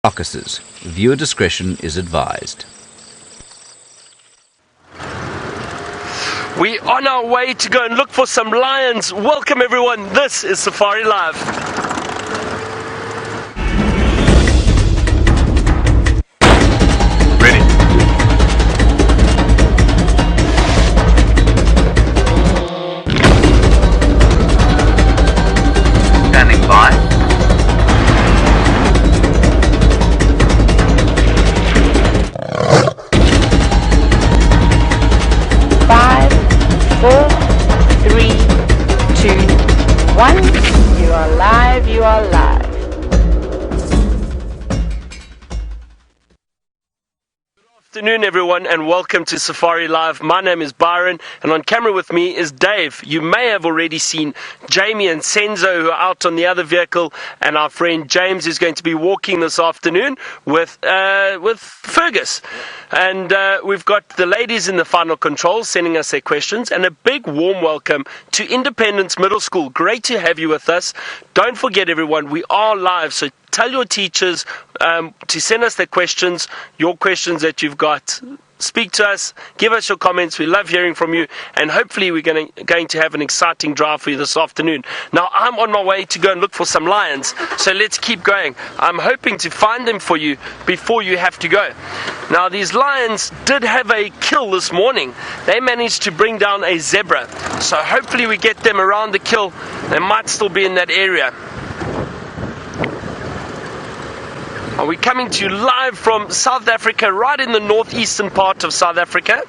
carcasses. Viewer discretion is advised. We are on our way to go and look for some lions. Welcome everyone, this is Safari Live. Ready. Standing by. 5, 4, 3, 2, 1. You are live, you are live. Good afternoon everyone and welcome to Safari Live. My name is Byron and on camera with me is Dave. You may have already seen Jamie and Senzo who are out on the other vehicle, and our friend James is going to be walking this afternoon with Fergus. And we've got the ladies in the final control sending us their questions, and a big warm welcome to Independence Middle School. Great to have you with us. Don't forget everyone, we are live, so tell your teachers to send us their questions, your questions that you've got. Speak to us, give us your comments. We love hearing from you, and hopefully we're going to have an exciting drive for you this afternoon. Now, I'm on my way to go and look for some lions, so let's keep going. I'm hoping to find them for you before you have to go. Now, these lions did have a kill this morning. They managed to bring down a zebra, so hopefully we get them around the kill. They might still be in that area. We're coming to you live from South Africa, right in the northeastern part of South Africa,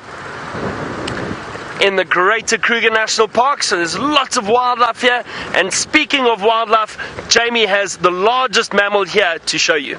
in the Greater Kruger National Park. So there's lots of wildlife here. And speaking of wildlife, Jamie has the largest mammal here to show you.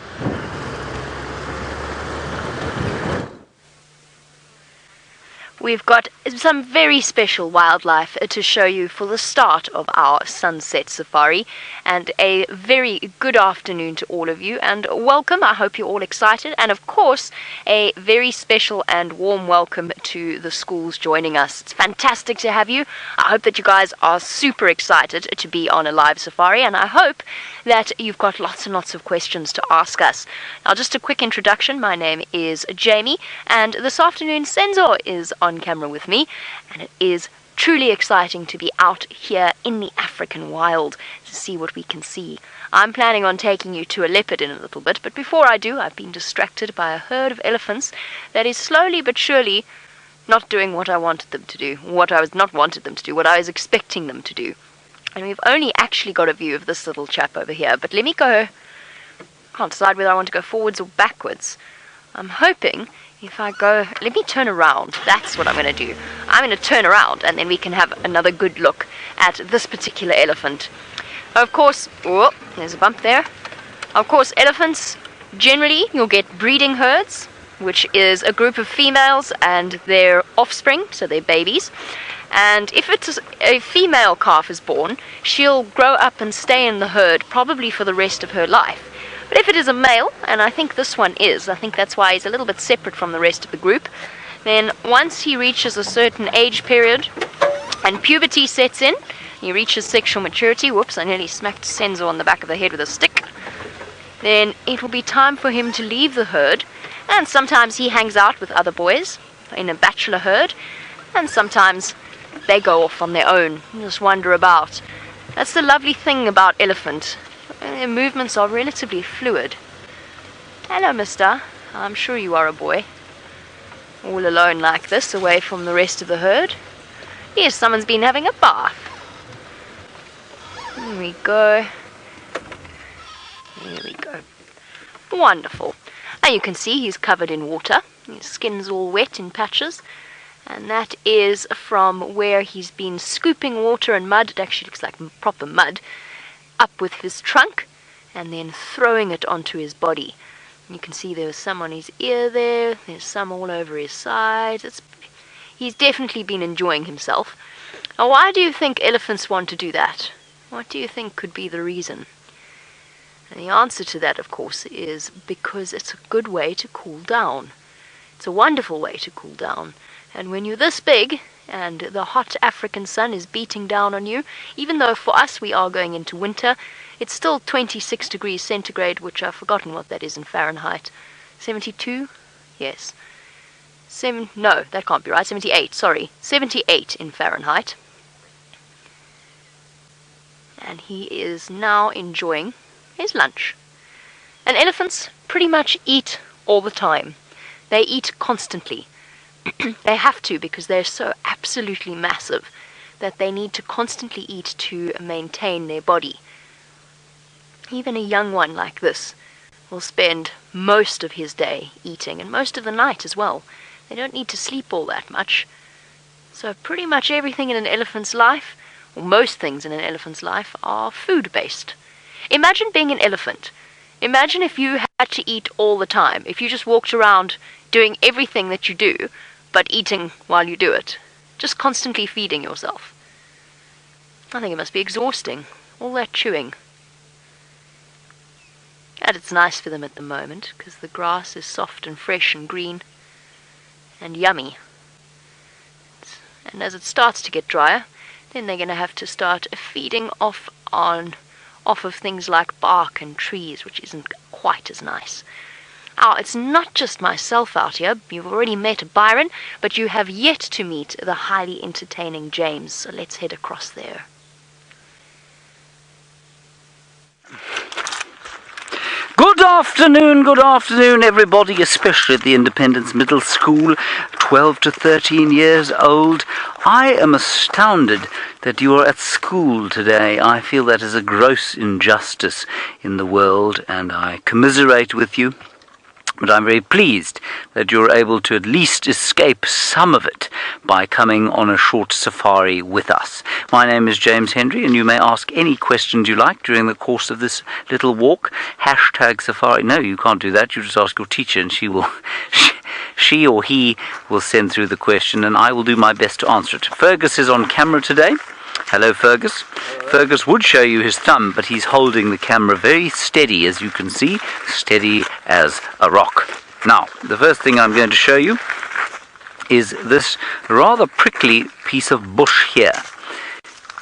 We've got some very special wildlife to show you for the start of our sunset safari, and a very good afternoon to all of you and welcome. I hope you're all excited, and of course a very special and warm welcome to the schools joining us. It's fantastic to have you. I hope that you guys are super excited to be on a live safari, and I hope that you've got lots and lots of questions to ask us. Now, just a quick introduction. My name is Jamie, and this afternoon Senzo is on camera with me, and it is truly exciting to be out here in the African wild to see what we can see. I'm planning on taking you to a leopard in a little bit, but before I do, I've been distracted by a herd of elephants that is slowly but surely not doing what I wanted them to do, what I was expecting them to do. And we've only actually got a view of this little chap over here, but let me go. I can't decide whether I want to go forwards or backwards. I'm hoping if I go, let me turn around. That's what I'm going to do. I'm going to turn around and then we can have another good look at this particular elephant. Of course, whoa, there's a bump there. Of course, elephants, generally you'll get breeding herds, which is a group of females and their offspring, so their babies. And if it's a female calf is born, she'll grow up and stay in the herd probably for the rest of her life. But if it is a male, and I think this one is, I think that's why he's a little bit separate from the rest of the group, then once he reaches a certain age period and puberty sets in, he reaches sexual maturity, whoops, I nearly smacked Senzo on the back of the head with a stick, then it will be time for him to leave the herd, and sometimes he hangs out with other boys in a bachelor herd, and sometimes they go off on their own and just wander about. That's the lovely thing about elephant. Their movements are relatively fluid. Hello, mister. I'm sure you are a boy. All alone like this, away from the rest of the herd. Yes, someone's been having a bath. There we go. There we go. Wonderful. Now you can see he's covered in water. His skin's all wet in patches. And that is from where he's been scooping water and mud. It actually looks like proper mud. Up with his trunk and then throwing it onto his body. And you can see there's some on his ear there. There's some all over his sides. He's definitely been enjoying himself. Now, why do you think elephants want to do that? What do you think could be the reason? And the answer to that, of course, is because it's a good way to cool down. It's a wonderful way to cool down. And when you're this big, and the hot African sun is beating down on you. Even though for us we are going into winter, it's still 26 degrees centigrade, which I've forgotten what that is in Fahrenheit. 72? Yes. No, that can't be right. 78, sorry. 78 in Fahrenheit. And he is now enjoying his lunch. And elephants pretty much eat all the time. They eat constantly. They have to, because they're so absolutely massive that they need to constantly eat to maintain their body. Even a young one like this will spend most of his day eating, and most of the night as well. They don't need to sleep all that much. So pretty much everything in an elephant's life, or most things in an elephant's life, are food-based. Imagine being an elephant. Imagine if you had to eat all the time, if you just walked around doing everything that you do, but eating while you do it. Just constantly feeding yourself. I think it must be exhausting, all that chewing. And it's nice for them at the moment, because the grass is soft and fresh and green and yummy. And as it starts to get drier, then they're going to have to start feeding off of things like bark and trees, which isn't quite as nice. Now, it's not just myself out here. You've already met Byron, but you have yet to meet the highly entertaining James, so let's head across there. Good afternoon, everybody, especially at the Independence Middle School, 12 to 13 years old. I am astounded that you are at school today. I feel that is a gross injustice in the world, and I commiserate with you. But I'm very pleased that you're able to at least escape some of it by coming on a short safari with us. My name is James Henry, and you may ask any questions you like during the course of this little walk. #safari. No, you can't do that. You just ask your teacher, and she or he will send through the question, and I will do my best to answer it. Fergus is on camera today. Hello, Fergus. Fergus would show you his thumb, but he's holding the camera very steady, as you can see, steady as a rock. Now, the first thing I'm going to show you is this rather prickly piece of bush here.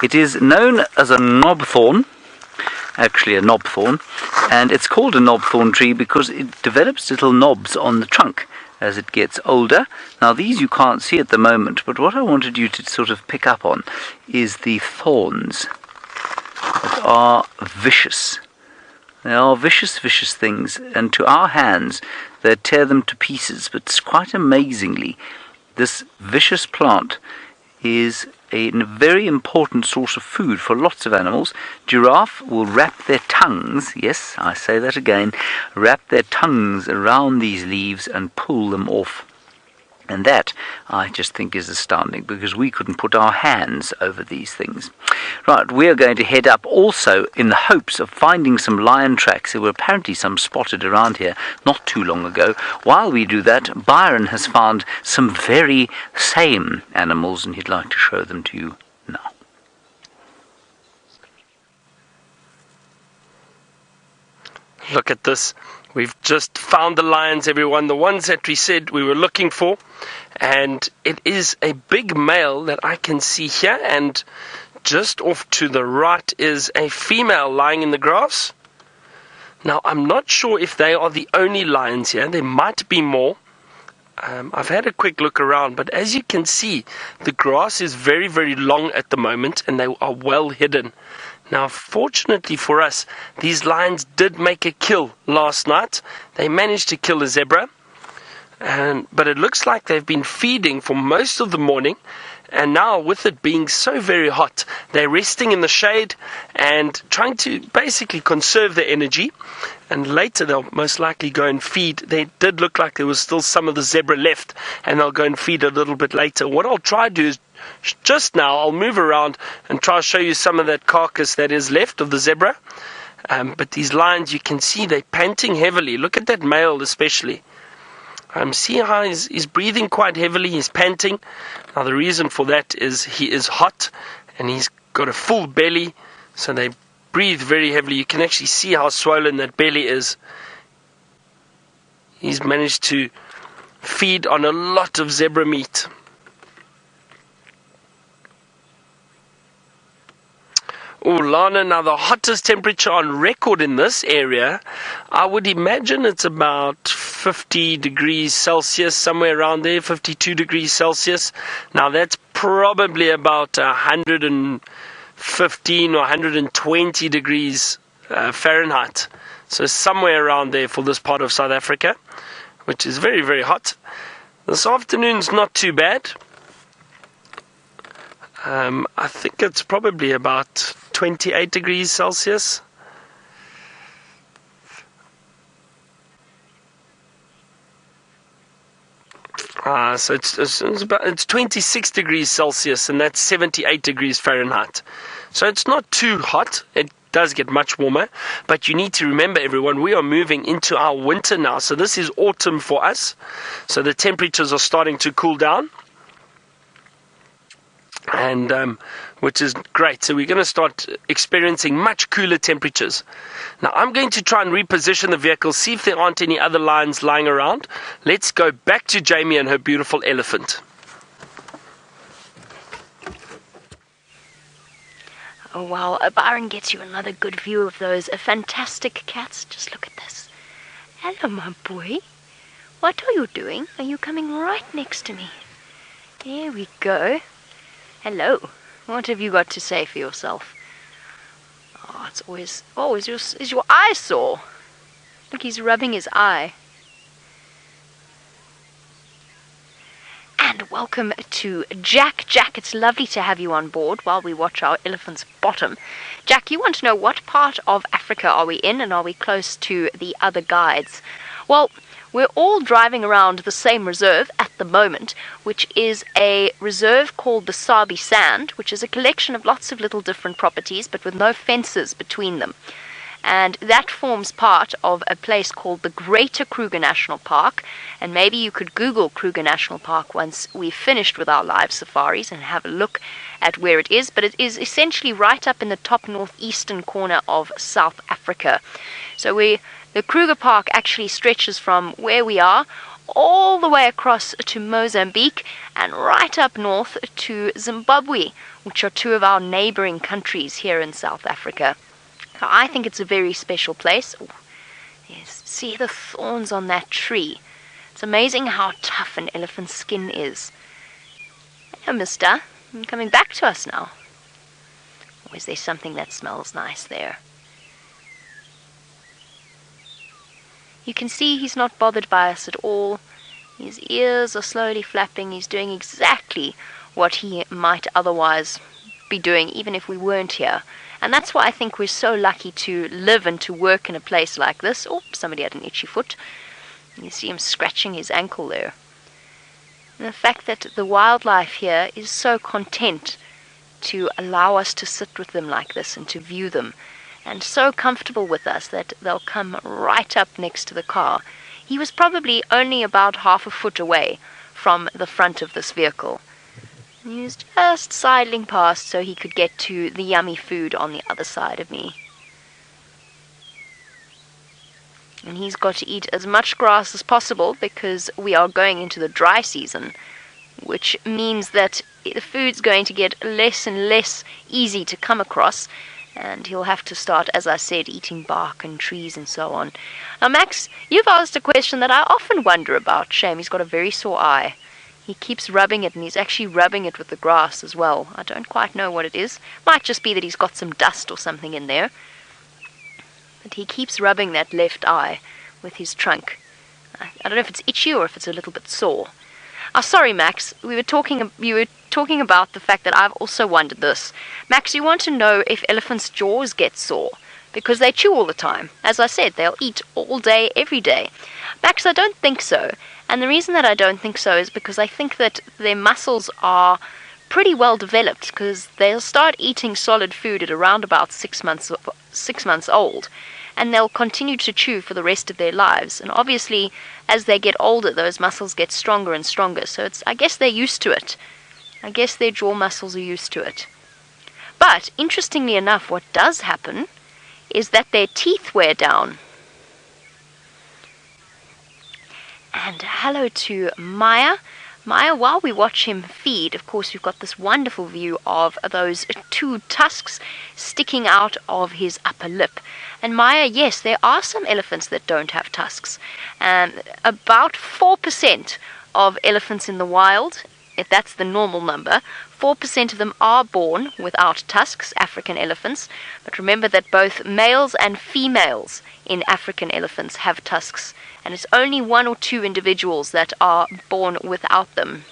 It is known as a knobthorn, actually a knobthorn, and it's called a knobthorn tree because it develops little knobs on the trunk as it gets older. Now, these you can't see at the moment, but what I wanted you to sort of pick up on is the thorns that are vicious. They are vicious things, and to our hands they tear them to pieces, but quite amazingly, this vicious plant is a very important source of food for lots of animals. Giraffe will wrap their tongues, yes, I say that again, wrap their tongues around these leaves and pull them off. And that, I just think, is astounding, because we couldn't put our hands over these things. Right, we are going to head up also in the hopes of finding some lion tracks. There were apparently some spotted around here not too long ago. While we do that, Byron has found some very same animals, and he'd like to show them to you now. Look at this. We've just found the lions, everyone, the ones that we said we were looking for. And it is a big male that I can see here. And just off to the right is a female lying in the grass. Now, I'm not sure if they are the only lions here. There might be more. I've had a quick look around, but as you can see, the grass is very, very long at the moment, and they are well hidden. Now, fortunately for us, these lions did make a kill last night. They managed to kill a zebra, but it looks like they've been feeding for most of the morning, and now with it being so very hot, they're resting in the shade and trying to basically conserve their energy, and later they'll most likely go and feed. They did look like there was still some of the zebra left, and they'll go and feed a little bit later. What I'll try to do is just now I'll move around and try to show you some of that carcass that is left of the zebra. But these lions, you can see they're panting heavily. Look at that male especially. See how he's breathing quite heavily, he's panting. Now the reason for that is he is hot and he's got a full belly, so they breathe very heavily. You can actually see how swollen that belly is. He's managed to feed on a lot of zebra meat. Lana, now the hottest temperature on record in this area, I would imagine it's about 50 degrees Celsius, somewhere around there, 52 degrees Celsius. Now that's probably about 115 or 120 degrees Fahrenheit. So somewhere around there for this part of South Africa, which is very, very hot. This afternoon's not too bad. I think it's probably about 28 degrees Celsius. So it's 26 degrees Celsius, and that's 78 degrees Fahrenheit. So it's not too hot. It does get much warmer, but you need to remember, everyone, we are moving into our winter now. So this is autumn for us. So the temperatures are starting to cool down, and which is great. So we're going to start experiencing much cooler temperatures. Now I'm going to try and reposition the vehicle, see if there aren't any other lions lying around. Let's go back to Jamie and her beautiful elephant. Oh, wow, Byron gets you another good view of those fantastic cats. Just look at this. Hello, my boy. What are you doing? Are you coming right next to me? There we go. Hello. What have you got to say for yourself? Oh, it's always... Oh, is your eye sore? Look, he's rubbing his eye. And welcome to Jack. Jack, it's lovely to have you on board while we watch our elephant's bottom. Jack, you want to know what part of Africa are we in, and are we close to the other guides? Well, we're all driving around the same reserve at the moment, which is a reserve called the Sabi Sand, which is a collection of lots of little different properties, but with no fences between them. And that forms part of a place called the Greater Kruger National Park. And maybe you could Google Kruger National Park once we've finished with our live safaris and have a look at where it is. But it is essentially right up in the top northeastern corner of South Africa. So the Kruger Park actually stretches from where we are all the way across to Mozambique and right up north to Zimbabwe, which are two of our neighboring countries here in South Africa. I think it's a very special place. Oh, yes, see the thorns on that tree. It's amazing how tough an elephant's skin is. Hello, mister. You're coming back to us now. Or is there something that smells nice there? You can see he's not bothered by us at all. His ears are slowly flapping. He's doing exactly what he might otherwise be doing, even if we weren't here. And that's why I think we're so lucky to live and to work in a place like this. Oh, somebody had an itchy foot. You see him scratching his ankle there. And the fact that the wildlife here is so content to allow us to sit with them like this and to view them, and so comfortable with us that they'll come right up next to the car. He was probably only about half a foot away from the front of this vehicle. He was just sidling past so he could get to the yummy food on the other side of me. And he's got to eat as much grass as possible because we are going into the dry season, which means that the food's going to get less and less easy to come across, and he'll have to start, as I said, eating bark and trees and so on. Now, Max, you've asked a question that I often wonder about. Shame, he's got a very sore eye. He keeps rubbing it, and he's actually rubbing it with the grass as well. I don't quite know what it is. Might just be that he's got some dust or something in there. But he keeps rubbing that left eye with his trunk. I don't know if it's itchy or if it's a little bit sore. Oh, sorry, Max. You were talking about the fact that I've also wondered this. Max, you want to know if elephants' jaws get sore? Because they chew all the time. As I said, they'll eat all day, every day. Max, I don't think so. And the reason that I don't think so is because I think that their muscles are pretty well developed, because they'll start eating solid food at around about 6 months old, and they'll continue to chew for the rest of their lives. And obviously, as they get older, those muscles get stronger and stronger. So I guess they're used to it. I guess their jaw muscles are used to it. But interestingly enough, what does happen is that their teeth wear down. And hello to Maya. Maya, while we watch him feed, of course, we've got this wonderful view of those two tusks sticking out of his upper lip. And Maya, yes, there are some elephants that don't have tusks. About 4% of elephants in the wild, if that's the normal number, 4% of them are born without tusks, African elephants. But remember that both males and females in African elephants have tusks. And it's only 1 or 2 individuals that are born without them.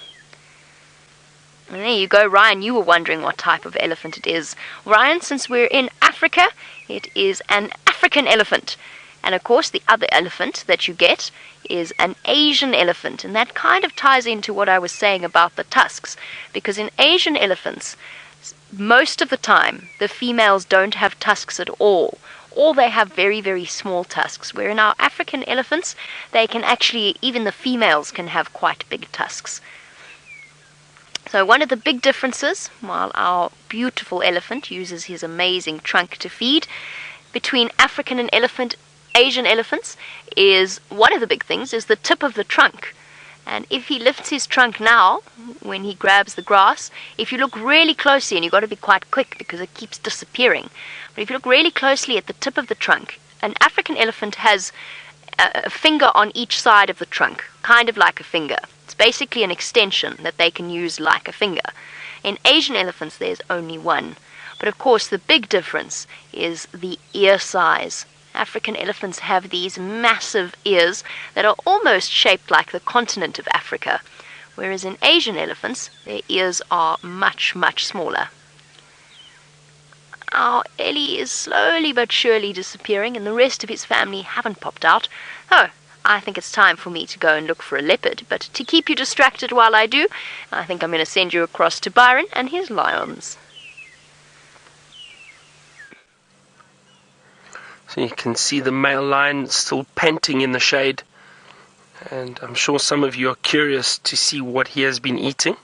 And there you go, Ryan. You were wondering what type of elephant it is. Ryan, since we're in Africa, it is an African elephant. And of course, the other elephant that you get is an Asian elephant. And that kind of ties into what I was saying about the tusks. Because in Asian elephants, most of the time, the females don't have tusks at all. Or they have very, very small tusks. Where in our African elephants, they can actually, even the females can have quite big tusks. So one of the big differences, while our beautiful elephant uses his amazing trunk to feed, between African and Asian elephants, is one of the big things is the tip of the trunk. And if he lifts his trunk now, when he grabs the grass, if you look really closely, and you've got to be quite quick because it keeps disappearing, but if you look really closely at the tip of the trunk, an African elephant has a finger on each side of the trunk, kind of like a finger. It's basically an extension that they can use like a finger. In Asian elephants, there's only one. But of course, the big difference is the ear size. African elephants have these massive ears that are almost shaped like the continent of Africa, whereas in Asian elephants, their ears are much, much smaller. Our Ellie is slowly but surely disappearing, and the rest of his family haven't popped out. Oh, I think it's time for me to go and look for a leopard, but to keep you distracted while I do, I think I'm going to send you across to Byron and his lions. So you can see the male lion still panting in the shade, and I'm sure some of you are curious to see what he has been eating.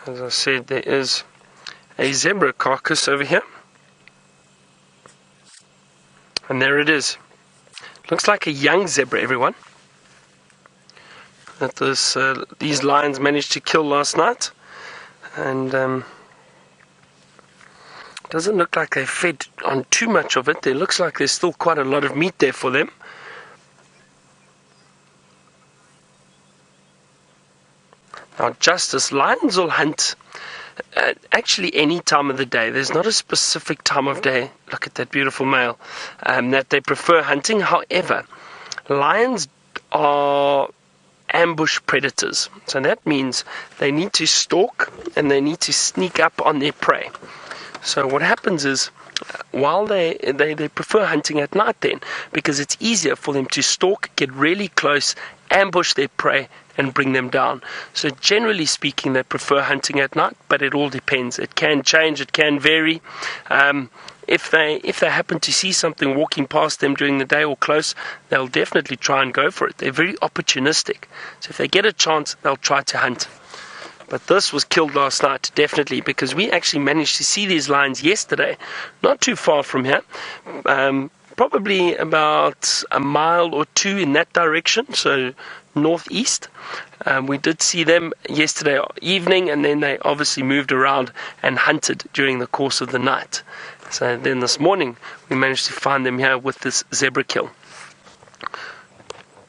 As I said, there is a zebra carcass over here, and there it is. Looks like a young zebra, everyone, that these lions managed to kill last night. And doesn't look like they fed on too much of it. There looks like there's still quite a lot of meat there for them. Now, justice, lions will hunt actually any time of the day. There's not a specific time of day, look at that beautiful male, that they prefer hunting. However, lions are ambush predators. So that means they need to stalk and they need to sneak up on their prey. So what happens is, while they prefer hunting at night then, because it's easier for them to stalk, get really close, ambush their prey, and bring them down. So generally speaking, they prefer hunting at night, but it all depends. It can change, it can vary. If they happen to see something walking past them during the day or close, they'll definitely try and go for it. They're very opportunistic. So if they get a chance, they'll try to hunt. But this was killed last night, definitely, because we actually managed to see these lions yesterday, not too far from here, probably about a mile or two in that direction, so northeast. We did see them yesterday evening, and then they obviously moved around and hunted during the course of the night. So then this morning, we managed to find them here with this zebra kill.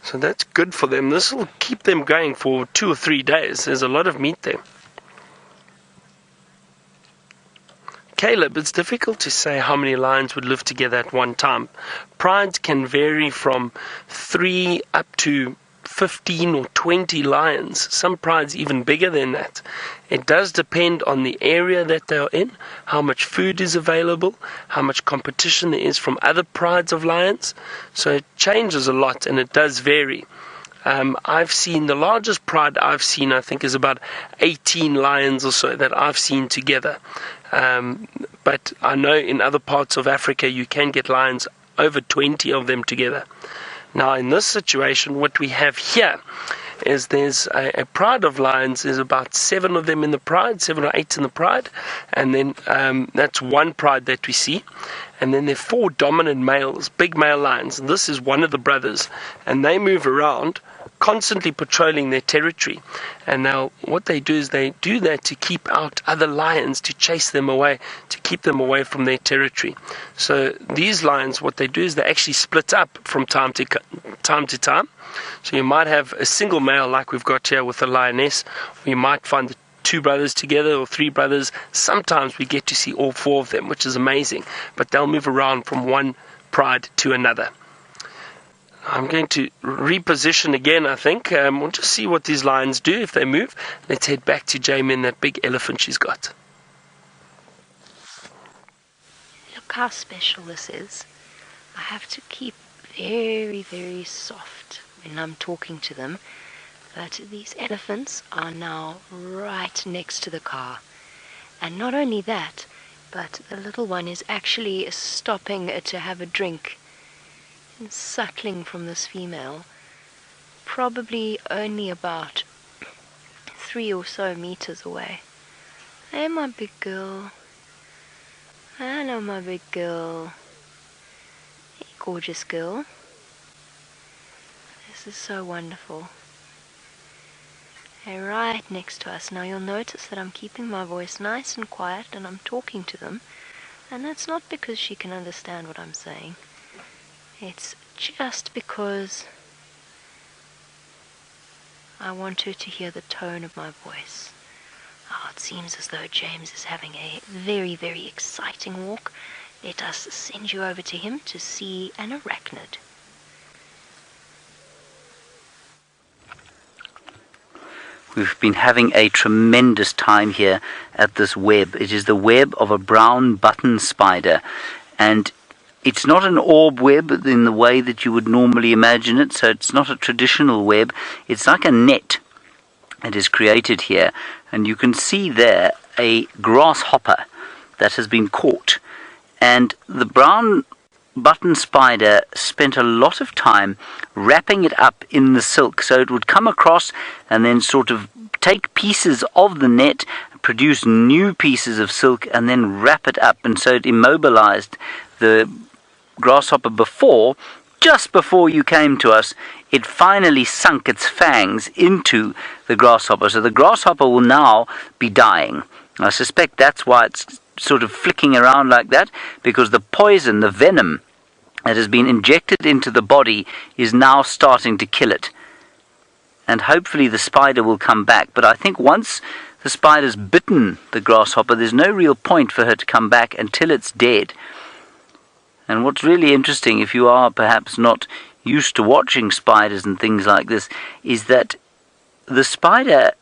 So that's good for them. This will keep them going for 2 or 3 days. There's a lot of meat there. Caleb, it's difficult to say how many lions would live together at one time. Prides can vary from 3 up to 15 or 20 lions. Some prides even bigger than that. It does depend on the area that they are in, how much food is available, how much competition there is from other prides of lions. So it changes a lot and it does vary. I've seen, the largest pride I've seen, I think, is about 18 lions or so that I've seen together. But I know in other parts of Africa you can get lions over 20 of them together. Now, in this situation, what we have here is there's a pride of lions. There's about 7 of them in the pride, 7 or 8 in the pride. And then that's one pride that we see. And then there are 4 dominant males, big male lions. And this is one of the brothers. And they move around constantly patrolling their territory. And now what they do is they do that to keep out other lions, to chase them away, to keep them away from their territory. So these lions, what they do is they actually split up from time to time. So you might have a single male like we've got here with a lioness, or you might find the 2 brothers together or 3 brothers. Sometimes we get to see all 4 of them, which is amazing, but they'll move around from one pride to another. I'm going to reposition again, I think. We'll just see what these lions do if they move. Let's head back to Jamie and that big elephant she's got. Look how special this is. I have to keep very, very soft when I'm talking to them. But these elephants are now right next to the car. And not only that, but the little one is actually stopping to have a drink and suckling from this female, probably only about 3 or so meters away. Hey, my big girl. Hello, my big girl. Hey, gorgeous girl. This is so wonderful. They're right next to us. Now you'll notice that I'm keeping my voice nice and quiet and I'm talking to them. And that's not because she can understand what I'm saying. It's just because I want her to hear the tone of my voice. Oh, it seems as though James is having a very, very exciting walk. Let us send you over to him to see an arachnid. We've been having a tremendous time here at this web. It is the web of a brown button spider, and it's not an orb web in the way that you would normally imagine it, so it's not a traditional web. It's like a net that is created here, and you can see there a grasshopper that has been caught. And the brown button spider spent a lot of time wrapping it up in the silk, so it would come across and then sort of take pieces of the net, produce new pieces of silk, and then wrap it up. And so it immobilized the grasshopper just before you came to us. It finally sunk its fangs into the grasshopper. So the grasshopper will now be dying. I suspect that's why it's sort of flicking around like that, because the poison, the venom that has been injected into the body is now starting to kill it. And hopefully the spider will come back. But I think once the spider's bitten the grasshopper, there's no real point for her to come back until it's dead. And what's really interesting, if you are perhaps not used to watching spiders and things like this, is that the spider's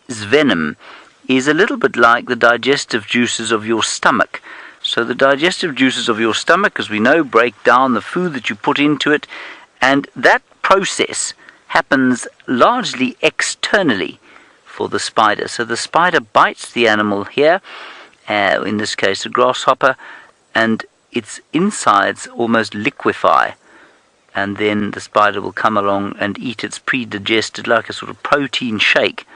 venom is a little bit like the digestive juices of your stomach. So the digestive juices of your stomach, as we know, break down the food that you put into it, and that process happens largely externally for the spider. So the spider bites the animal here, in this case a grasshopper, and its insides almost liquefy, and then the spider will come along and eat its pre-digested, like a sort of protein shake,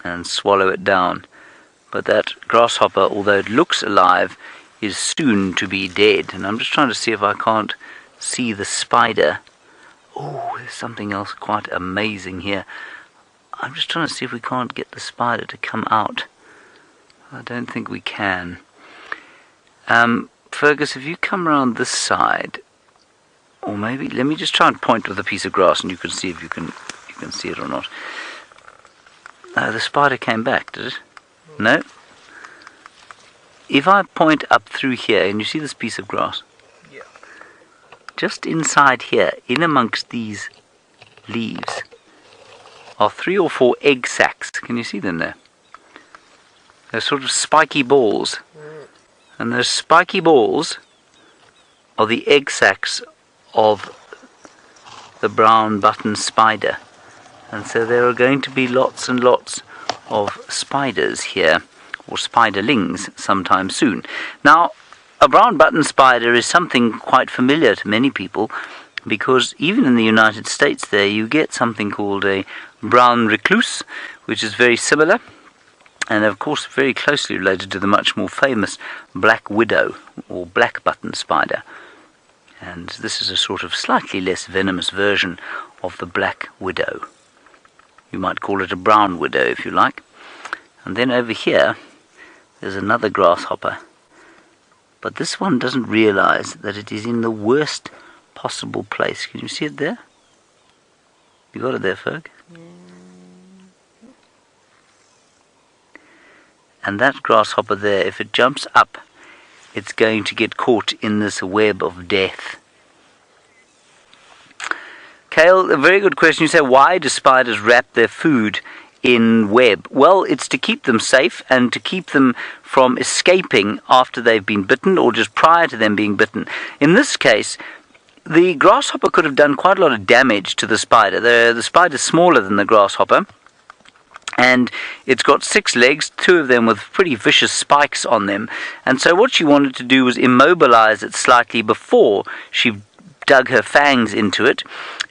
and swallow it down. But that grasshopper, although it looks alive, is soon to be dead. And I'm just trying to see if I can't see the spider. Oh, there's something else quite amazing here. I'm just trying to see if we can't get the spider to come out. I don't think we can. Fergus, if you come around this side, or maybe let me just try and point with a piece of grass, and you can see if you can see it or not. No, the spider came back, did it? No. If I point up through here, and you see this piece of grass? Yeah. Just inside here, in amongst these leaves, are 3 or 4 egg sacs. Can you see them there? They're sort of spiky balls. And those spiky balls are the egg sacs of the brown button spider. And so there are going to be lots and lots of spiders here, or spiderlings, sometime soon. Now, a brown button spider is something quite familiar to many people, because even in the United States there you get something called a brown recluse, which is very similar, and of course very closely related to the much more famous black widow, or black button spider. And this is a sort of slightly less venomous version of the black widow. You might call it a brown widow if you like. And then over here, there's another grasshopper. But this one doesn't realize that it is in the worst possible place. Can you see it there? You got it there, Ferg? And that grasshopper there, if it jumps up, it's going to get caught in this web of death. Kale, a very good question. You say, why do spiders wrap their food in web? Well, it's to keep them safe and to keep them from escaping after they've been bitten or just prior to them being bitten. In this case, the grasshopper could have done quite a lot of damage to the spider. The spider's smaller than the grasshopper, and it's got 6 legs, 2 of them with pretty vicious spikes on them. And so what she wanted to do was immobilize it slightly before she dug her fangs into it.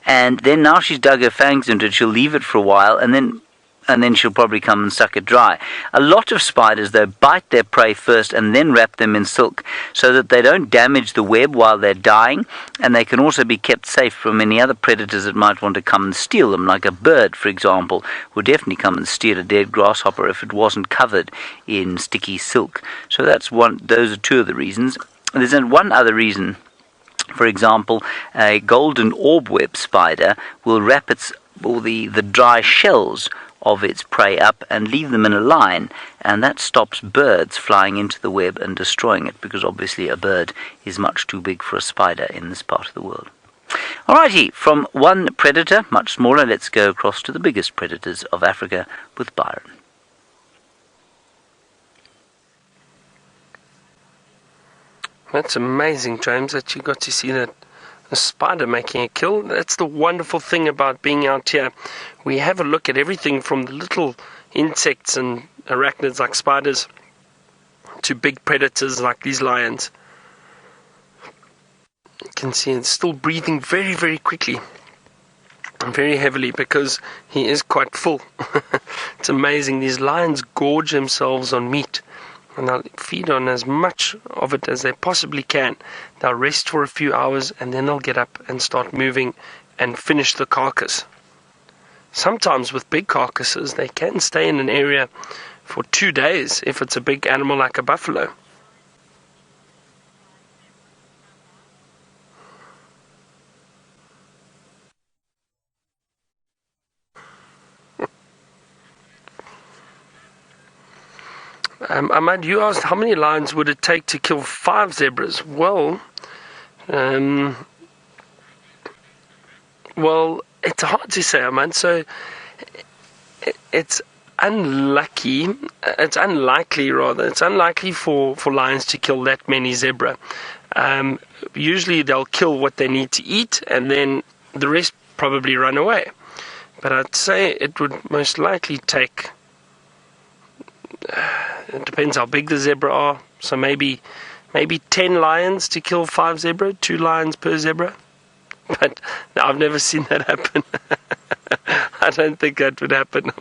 And then now she's dug her fangs into it, she'll leave it for a while, and then she'll probably come and suck it dry. A lot of spiders, though, bite their prey first and then wrap them in silk so that they don't damage the web while they're dying, and they can also be kept safe from any other predators that might want to come and steal them, like a bird, for example, would definitely come and steal a dead grasshopper if it wasn't covered in sticky silk. So that's one. Those are 2 of the reasons. There's one other reason. For example, a golden orbweb spider will wrap the dry shells of its prey up and leave them in a line, and that stops birds flying into the web and destroying it, because obviously a bird is much too big for a spider in this part of the world. Alrighty, from one predator, much smaller, let's go across to the biggest predators of Africa with Byron. That's amazing, James, that you got to see that a spider making a kill. That's the wonderful thing about being out here. We have a look at everything from the little insects and arachnids like spiders to big predators like these lions. You can see it's still breathing very, very quickly and very heavily because he is quite full. It's amazing. These lions gorge themselves on meat, and they'll feed on as much of it as they possibly can. They'll rest for a few hours and then they'll get up and start moving and finish the carcass. Sometimes with big carcasses, they can stay in an area for 2 days if it's a big animal like a buffalo. Ahmad, you asked how many lions would it take to kill 5 zebras? Well, it's hard to say, Ahmad. So it's unlucky. It's unlikely, rather. It's unlikely for lions to kill that many zebra. Usually they'll kill what they need to eat, and then the rest probably run away. But I'd say it would most likely take. It depends how big the zebra are. So maybe 10 lions to kill 5 zebra, 2 lions per zebra. But I've never seen that happen. I don't think that would happen.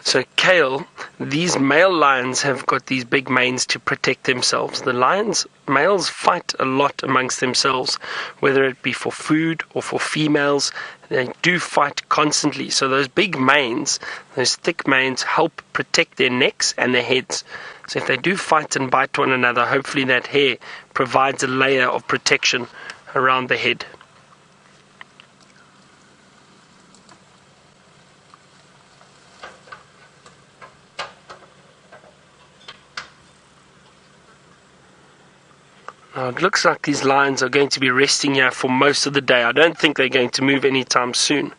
So, Kale, these male lions have got these big manes to protect themselves. The males fight a lot amongst themselves, whether it be for food or for females. They do fight constantly. So those big manes, those thick manes, help protect their necks and their heads. So if they do fight and bite one another, hopefully that hair provides a layer of protection around the head. Now it looks like these lions are going to be resting here for most of the day. I don't think they're going to move anytime soon.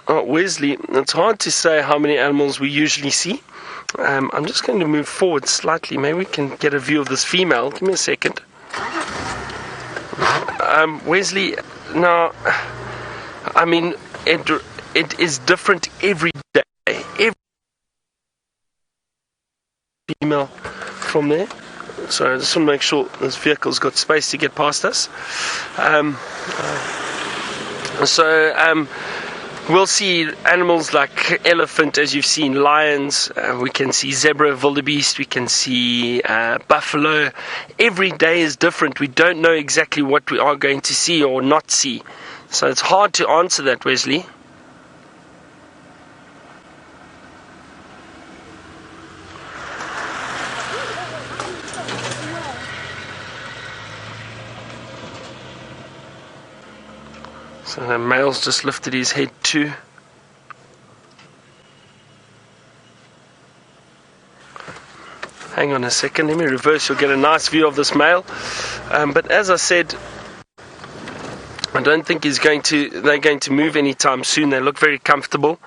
Oh, Wesley, it's hard to say how many animals we usually see. I'm just going to move forward slightly. Maybe we can get a view of this female. Give me a second. Wesley, now, I mean, it is different every day. Every female from there. So I just want to make sure this vehicle's got space to get past us. We'll see animals like elephant, as you've seen, lions, we can see zebra, wildebeest, we can see buffalo. Every day is different. We don't know exactly what we are going to see or not see. So it's hard to answer that, Wesley. So the male's just lifted his head too. Hang on a second, let me reverse, you'll get a nice view of this male. But as I said, I don't think they're going to move anytime soon. They look very comfortable.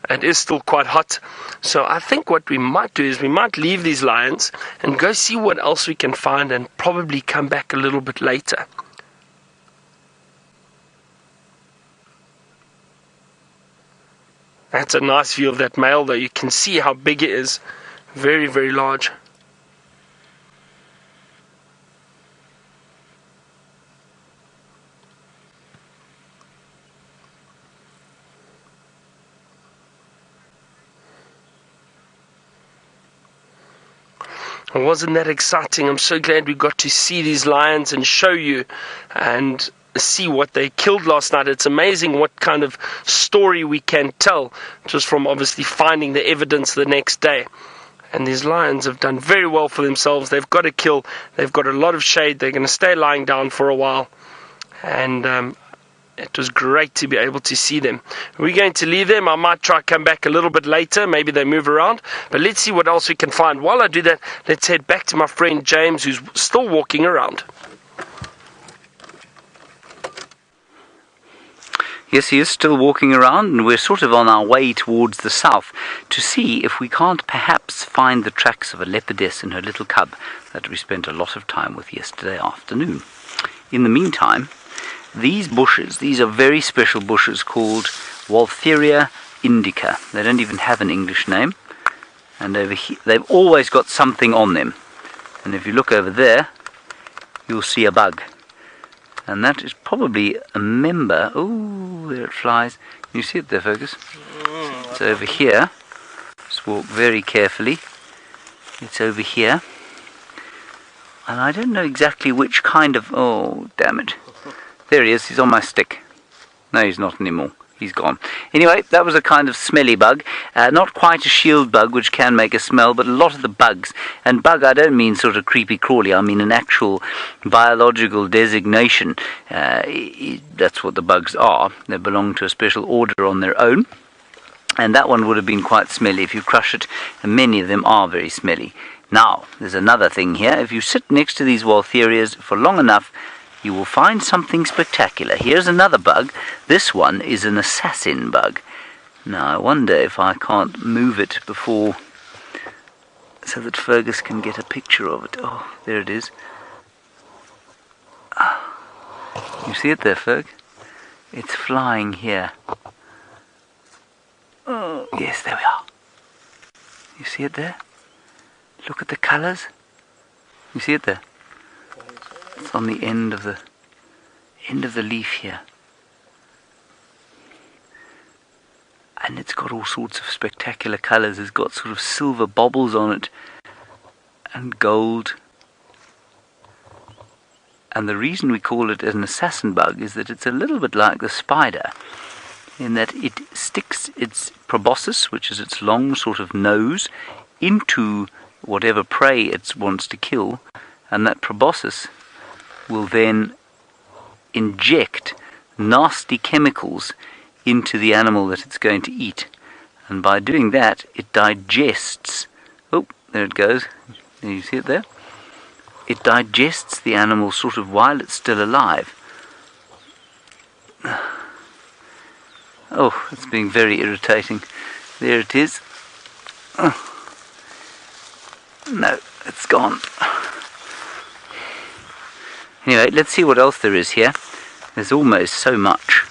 It is still quite hot. So I think what we might do is we might leave these lions and go see what else we can find and probably come back a little bit later. That's a nice view of that male though. You can see how big it is. Very, very large. Wasn't that exciting? I'm so glad we got to see these lions and show you and see what they killed last night. It's amazing what kind of story we can tell just from obviously finding the evidence the next day. And these lions have done very well for themselves. They've got a kill. They've got a lot of shade. They're going to stay lying down for a while. And it was great to be able to see them. We're going to leave them. I might try come back a little bit later. Maybe they move around. But let's see what else we can find. While I do that, let's head back to my friend James, who's still walking around. Yes, he is still walking around, and we're sort of on our way towards the south to see if we can't perhaps find the tracks of a leopardess and her little cub that we spent a lot of time with yesterday afternoon. In the meantime, these bushes, these are very special bushes called Waltheria indica. They don't even have an English name, and over here they've always got something on them. And if you look over there, you'll see a bug. And that is probably a member. Oh, there it flies. Can you see it there, Fergus? It's over here. Just walk very carefully. It's over here. And I don't know exactly which kind of... Oh, damn it. There he is. He's on my stick. No, he's not anymore. He's gone. Anyway, that was a kind of smelly bug. Not quite a shield bug, which can make a smell, but a lot of the bugs. And bug, I don't mean sort of creepy crawly. I mean an actual biological designation. That's what the bugs are. They belong to a special order on their own. And that one would have been quite smelly if you crush it. And many of them are very smelly. Now, there's another thing here. If you sit next to these Waltherias for long enough, you will find something spectacular. Here's another bug. This one is an assassin bug. Now, I wonder if I can't move it before, so that Fergus can get a picture of it. Oh, there it is. You see it there, Ferg? It's flying here. Oh, yes, there we are. You see it there? Look at the colours. You see it there? It's on the end of the leaf here. And it's got all sorts of spectacular colours. It's got sort of silver bobbles on it and gold. And the reason we call it an assassin bug is that it's a little bit like the spider, in that it sticks its proboscis, which is its long sort of nose, into whatever prey it wants to kill, and that proboscis will then inject nasty chemicals into the animal that it's going to eat. And by doing that, it digests... Oh, there it goes. You see it there? It digests the animal sort of while it's still alive. Oh, it's being very irritating. There it is. Oh. No, it's gone. Anyway, let's see what else there is here. There's almost so much.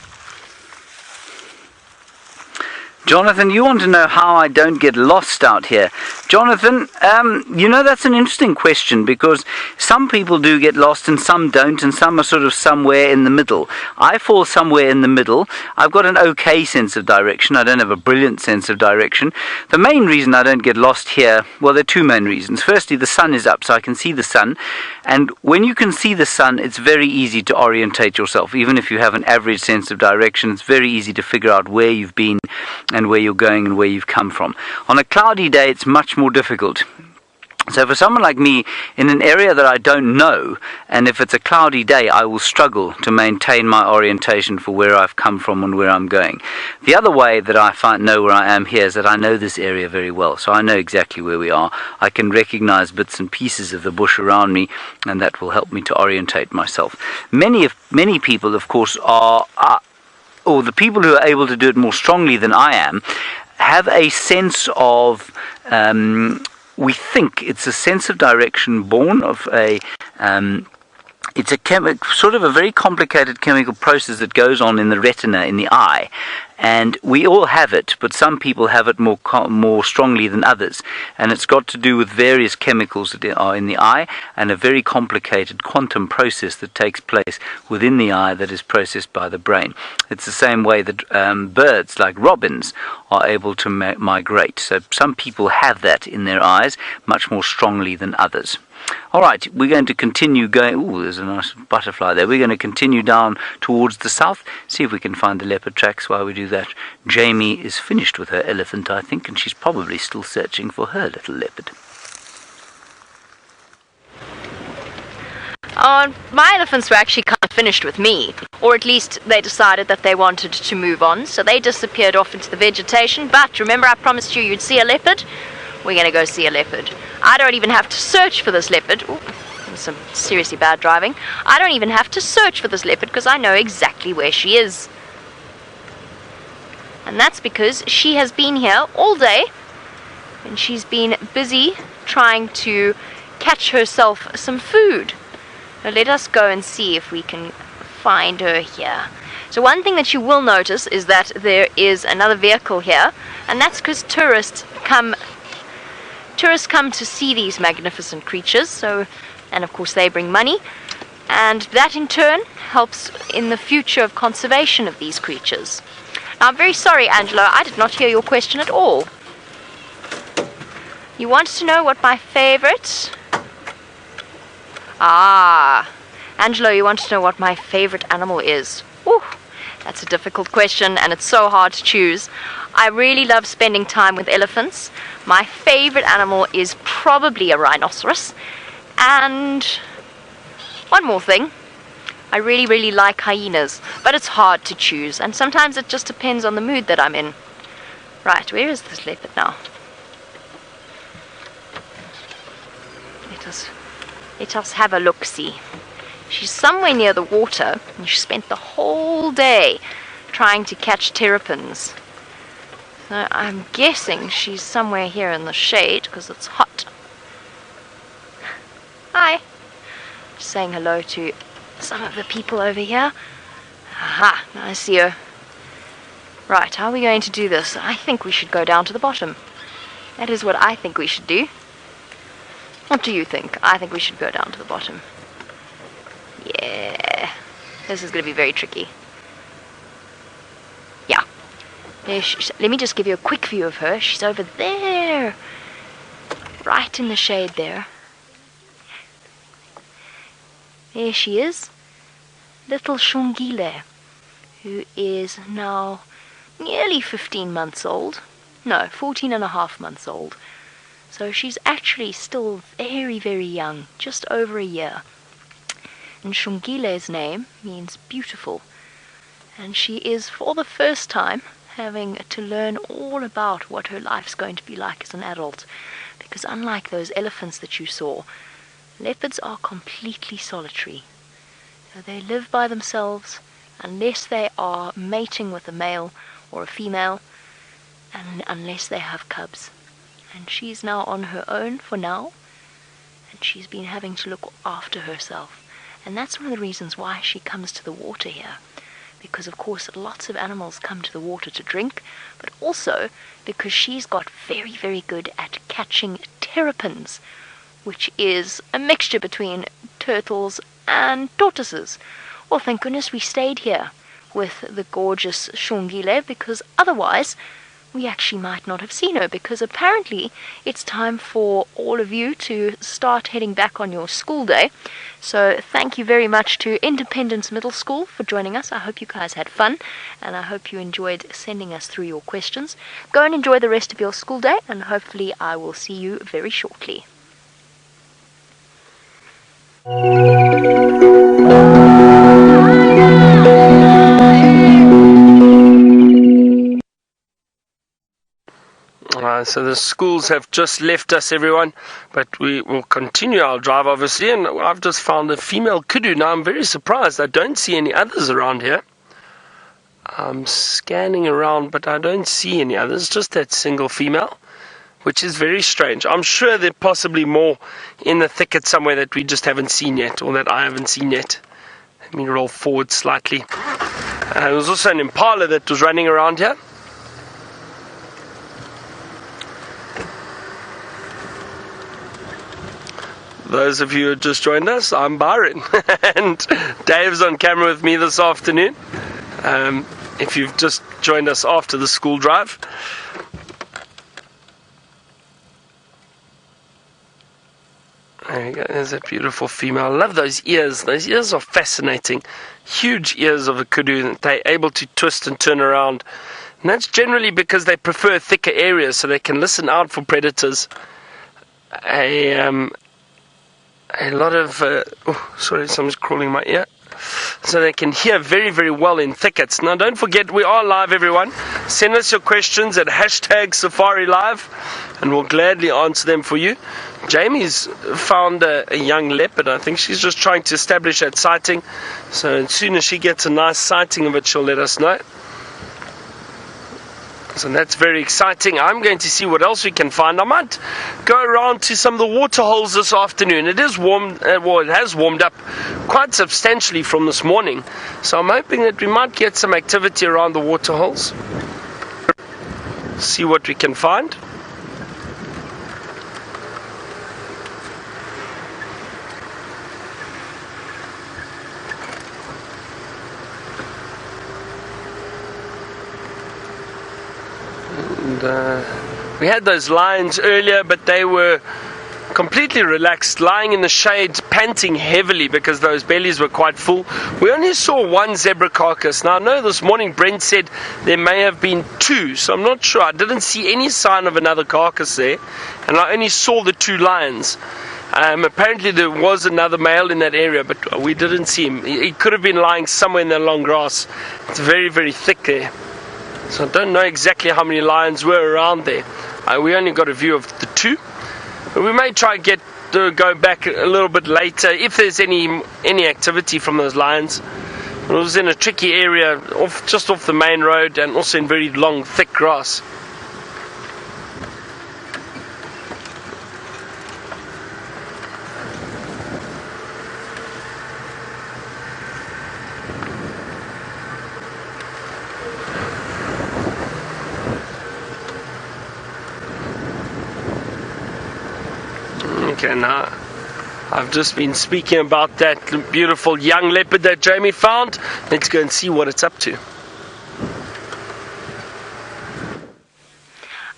Jonathan, you want to know how I don't get lost out here. Jonathan, that's an interesting question, because some people do get lost and some don't, and some are sort of somewhere in the middle. I fall somewhere in the middle. I've got an okay sense of direction. I don't have a brilliant sense of direction. The main reason I don't get lost here, well, there are two main reasons. Firstly, the sun is up, so I can see the sun. And when you can see the sun, it's very easy to orientate yourself. Even if you have an average sense of direction, it's very easy to figure out where you've been and where you're going and where you've come from. On a cloudy day, it's much more difficult. So for someone like me, in an area that I don't know, and if it's a cloudy day, I will struggle to maintain my orientation for where I've come from and where I'm going. The other way that I know where I am here is that I know this area very well, so I know exactly where we are. I can recognize bits and pieces of the bush around me, and that will help me to orientate myself. Many people, of course, or the people who are able to do it more strongly than I am, have a sense of, we think it's a sense of direction born of it's sort of a very complicated chemical process that goes on in the retina, in the eye. And we all have it, but some people have it more strongly than others. And it's got to do with various chemicals that are in the eye, and a very complicated quantum process that takes place within the eye that is processed by the brain. It's the same way that birds, like robins, are able to migrate. So some people have that in their eyes much more strongly than others. All right, we're going to continue going. Ooh, there's a nice butterfly there. We're going to continue down towards the south, see if we can find the leopard tracks. While we do that, Jamie is finished with her elephant, I think, and she's probably still searching for her little leopard. My elephants were actually kind of finished with me, or at least they decided that they wanted to move on, so they disappeared off into the vegetation. But remember, I promised you you'd see a leopard? We're going to go see a leopard. I don't even have to search for this leopard. Ooh, some seriously bad driving. I don't even have to search for this leopard because I know exactly where she is. And that's because she has been here all day, and she's been busy trying to catch herself some food. Now let us go and see if we can find her here. So one thing that you will notice is that there is another vehicle here, and that's because tourists come to see these magnificent creatures, and of course they bring money, and that in turn helps in the future of conservation of these creatures. Now I'm very sorry, Angelo, I did not hear your question at all. You wanted to know what my favorite... Angelo, you want to know what my favorite animal is. Ooh, that's a difficult question, and it's so hard to choose. I really love spending time with elephants. My favorite animal is probably a rhinoceros. And one more thing, I really, really like hyenas, but it's hard to choose, and sometimes it just depends on the mood that I'm in. Right, where is this leopard now? Let us have a look-see. She's somewhere near the water, and she spent the whole day trying to catch terrapins. So I'm guessing she's somewhere here in the shade because it's hot. Hi. Just saying hello to some of the people over here. Aha, now I see her. Right, how are we going to do this? I think we should go down to the bottom. That is what I think we should do. What do you think? I think we should go down to the bottom. Yeah. This is going to be very tricky. Yeah. Let me just give you a quick view of her. She's over there. Right in the shade there. There she is. Little Xongile, who is now nearly 15 months old. No, 14 and a half months old. So she's actually still very, very young, just over a year. And Xongile's name means beautiful. And she is, for the first time, having to learn all about what her life's going to be like as an adult. Because unlike those elephants that you saw, leopards are completely solitary. So they live by themselves unless they are mating with a male or a female, and unless they have cubs. And she's now on her own for now, and she's been having to look after herself. And that's one of the reasons why she comes to the water here, because of course lots of animals come to the water to drink, but also because she's got very, very good at catching terrapins, which is a mixture between turtles and tortoises. Well, thank goodness we stayed here with the gorgeous Xongile, because otherwise we actually might not have seen her, because apparently it's time for all of you to start heading back on your school day. So thank you very much to Independence Middle School for joining us. I hope you guys had fun, and I hope you enjoyed sending us through your questions. Go and enjoy the rest of your school day, and hopefully I will see you very shortly. So the schools have just left us, everyone, but we will continue our drive, obviously, and I've just found a female kudu. Now, I'm very surprised. I don't see any others around here. I'm scanning around, but I don't see any others, just that single female, which is very strange. I'm sure there are possibly more in the thicket somewhere that we just haven't seen yet, or that I haven't seen yet. Let me roll forward slightly. There was also an impala that was running around here. Those of you who just joined us, I'm Byron, and Dave's on camera with me this afternoon. If you've just joined us after the school drive. There you go, there's a beautiful female. I love those ears. Those ears are fascinating. Huge ears of a kudu. They're able to twist and turn around. And that's generally because they prefer thicker areas, so they can listen out for predators. A lot of, sorry, someone's crawling my ear. So they can hear very, very well in thickets. Now, don't forget, we are live, everyone. Send us your questions at #SafariLive, and we'll gladly answer them for you. Jamie's found a young leopard. I think she's just trying to establish that sighting. So as soon as she gets a nice sighting of it, she'll let us know. So that's very exciting. I'm going to see what else we can find. I might go around to some of the water holes this afternoon. It is warm, it has warmed up quite substantially from this morning. So I'm hoping that we might get some activity around the water holes. See what we can find. We had those lions earlier, but they were completely relaxed, lying in the shade, panting heavily because those bellies were quite full. We only saw one zebra carcass. Now, I know this morning Brent said there may have been two, so I'm not sure. I didn't see any sign of another carcass there, and I only saw the two lions. Apparently there was another male in that area, but we didn't see him. He could have been lying somewhere in the long grass. It's very, very thick there. So I don't know exactly how many lions were around there. We only got a view of the two. But we may try and go back a little bit later if there's any activity from those lions. It was in a tricky area, just off the main road, and also in very long, thick grass. Okay, now I've just been speaking about that beautiful young leopard that Jamie found. Let's go and see what it's up to.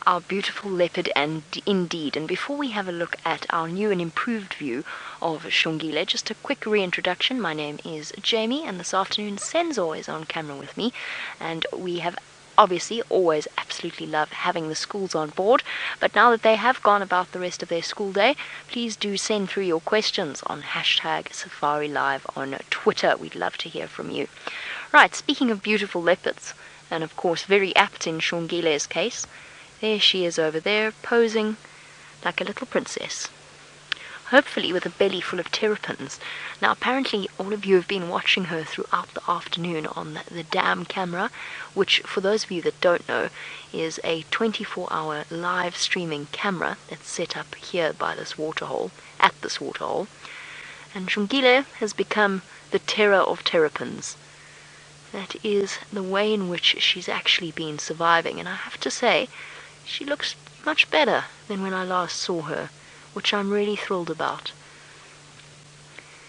Our beautiful leopard, and indeed. And before we have a look at our new and improved view of Xongile, just a quick reintroduction. My name is Jamie, and this afternoon Senzo is on camera with me, and we have obviously always absolutely love having the schools on board, but now that they have gone about the rest of their school day, please do send through your questions on #SafariLive on Twitter. We'd love to hear from you. Right, speaking of beautiful leopards, and of course very apt in Xongile's case, there she is over there, posing like a little princess, hopefully with a belly full of terrapins. Now, apparently all of you have been watching her throughout the afternoon on the dam camera, which, for those of you that don't know, is a 24-hour live streaming camera that's set up here by this waterhole, at this waterhole. And Xongile has become the terror of terrapins. that is the way in which she's actually been surviving. And I have to say, she looks much better than when I last saw her, which I'm really thrilled about.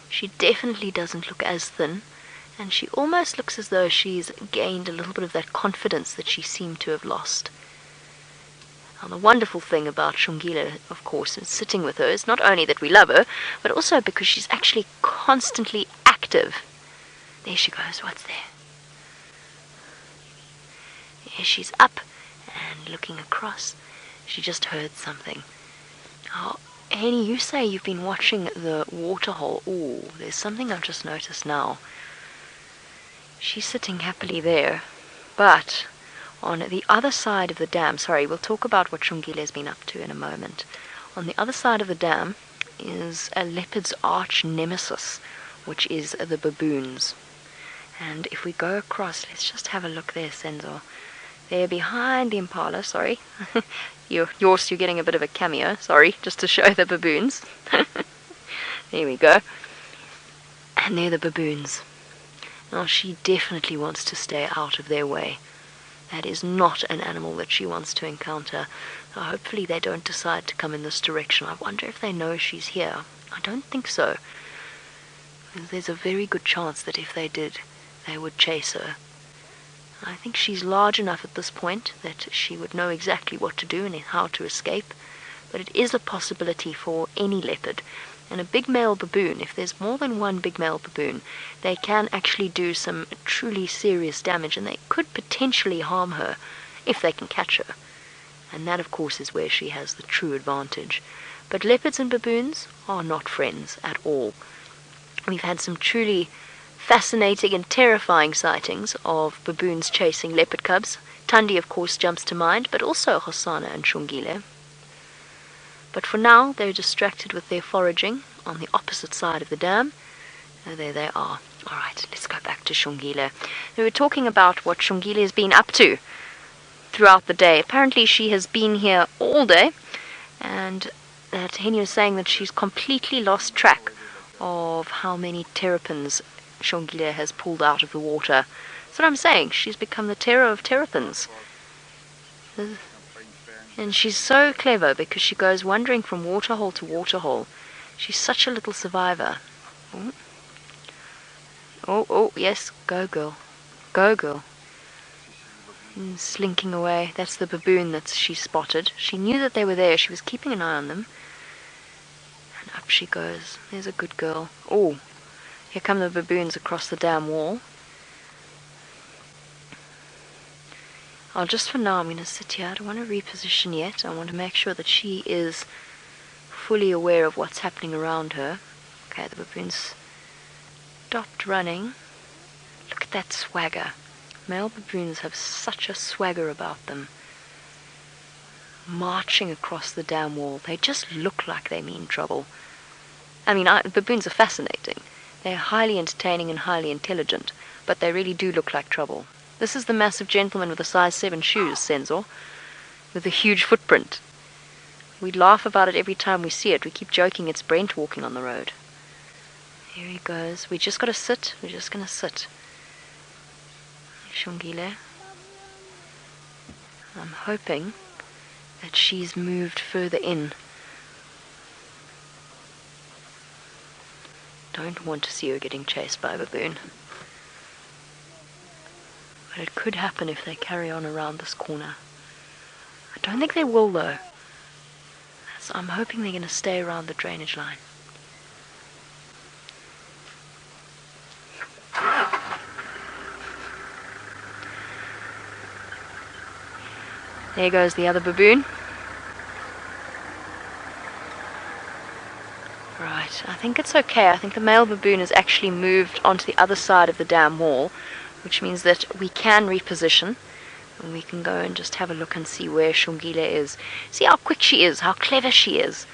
She definitely doesn't look as thin, and she almost looks as though she's gained a little bit of that confidence that she seemed to have lost. Now, the wonderful thing about Xongile, of course, in sitting with her is not only that we love her, but also because she's actually constantly active. There she goes. What's there? Here she's up and looking across. She just heard something. Oh, Henny, you say you've been watching the waterhole. Oh, there's something I've just noticed now. She's sitting happily there, but on the other side of the dam, sorry, we'll talk about what Xongile has been up to in a moment. On the other side of the dam is a leopard's arch nemesis, which is the baboons. And if we go across, let's just have a look there, Senzo. There behind the impala, sorry. You're getting a bit of a cameo, sorry, just to show the baboons. There we go. And they're the baboons. Now, she definitely wants to stay out of their way. That is not an animal that she wants to encounter. Now, hopefully they don't decide to come in this direction. I wonder if they know she's here. I don't think so. There's a very good chance that if they did, they would chase her. I think she's large enough at this point that she would know exactly what to do and how to escape. But it is a possibility for any leopard. And a big male baboon, if there's more than one big male baboon, they can actually do some truly serious damage, and they could potentially harm her if they can catch her. And that, of course, is where she has the true advantage. But leopards and baboons are not friends at all. We've had some truly fascinating and terrifying sightings of baboons chasing leopard cubs. Thandi, of course, jumps to mind, but also Hosana and Xongile. But for now, they're distracted with their foraging on the opposite side of the dam. There they are. All right, let's go back to Xongile. We were talking about what Xongile has been up to throughout the day. Apparently, she has been here all day, and that Henny was saying that she's completely lost track of how many terrapins Xongile has pulled out of the water. That's what I'm saying. She's become the terror of terrapins. And she's so clever because she goes wandering from waterhole to waterhole. She's such a little survivor. Oh, yes. Go, girl. Go, girl. And slinking away. That's the baboon that she spotted. She knew that they were there. She was keeping an eye on them. And up she goes. There's a good girl. Oh, here come the baboons across the dam wall. Just for now, I'm going to sit here. I don't want to reposition yet. I want to make sure that she is fully aware of what's happening around her. Okay, the baboons stopped running. Look at that swagger. Male baboons have such a swagger about them. Marching across the dam wall. They just look like they mean trouble. I mean, baboons are fascinating. They're highly entertaining and highly intelligent, but they really do look like trouble. This is the massive gentleman with the size 7 shoes, Sensor, with a huge footprint. We laugh about it every time we see it. We keep joking it's Brent walking on the road. Here he goes. We just got to sit. We're just going to sit. Xongile. I'm hoping that she's moved further in. Don't want to see her getting chased by a baboon. But it could happen if they carry on around this corner. I don't think they will, though. So I'm hoping they're going to stay around the drainage line. There goes the other baboon. Right, I think it's okay. I think the male baboon has actually moved onto the other side of the dam wall, which means that we can reposition, and we can go and just have a look and see where Xongile is. See how quick she is, how clever she is.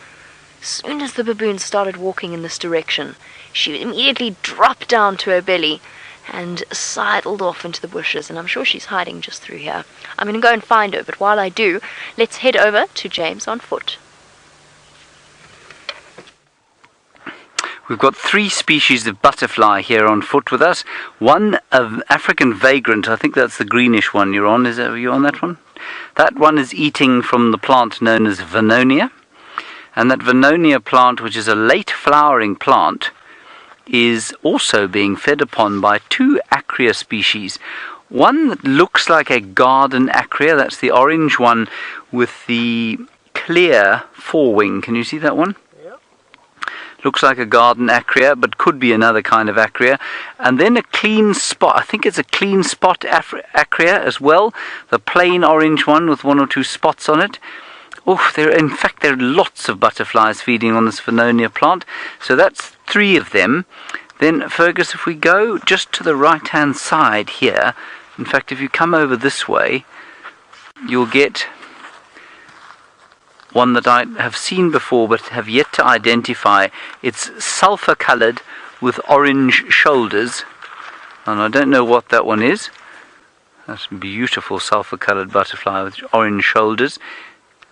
As soon as the baboon started walking in this direction, she immediately dropped down to her belly and sidled off into the bushes, and I'm sure she's hiding just through here. I'm going to go and find her, but while I do, let's head over to James on foot. We've got 3 species of butterfly here on foot with us. One of African vagrant, I think that's the greenish one you're on. Are you on that one? That one is eating from the plant known as Vernonia. And that Vernonia plant, which is a late flowering plant, is also being fed upon by 2 acrea species. One that looks like a garden acrea, that's the orange one with the clear forewing. Can you see that one? Looks like a garden acrea, but could be another kind of acrea. And then a clean spot, I think it's a clean spot acrea as well. The plain orange one with 1 or 2 spots on it. Oh, in fact, there are lots of butterflies feeding on this Vernonia plant. So that's 3 of them. Then, Fergus, if we go just to the right-hand side here, in fact, if you come over this way, you'll get one that I have seen before but have yet to identify. It's sulphur-coloured with orange shoulders, and I don't know what that one is. That's a beautiful sulphur-coloured butterfly with orange shoulders.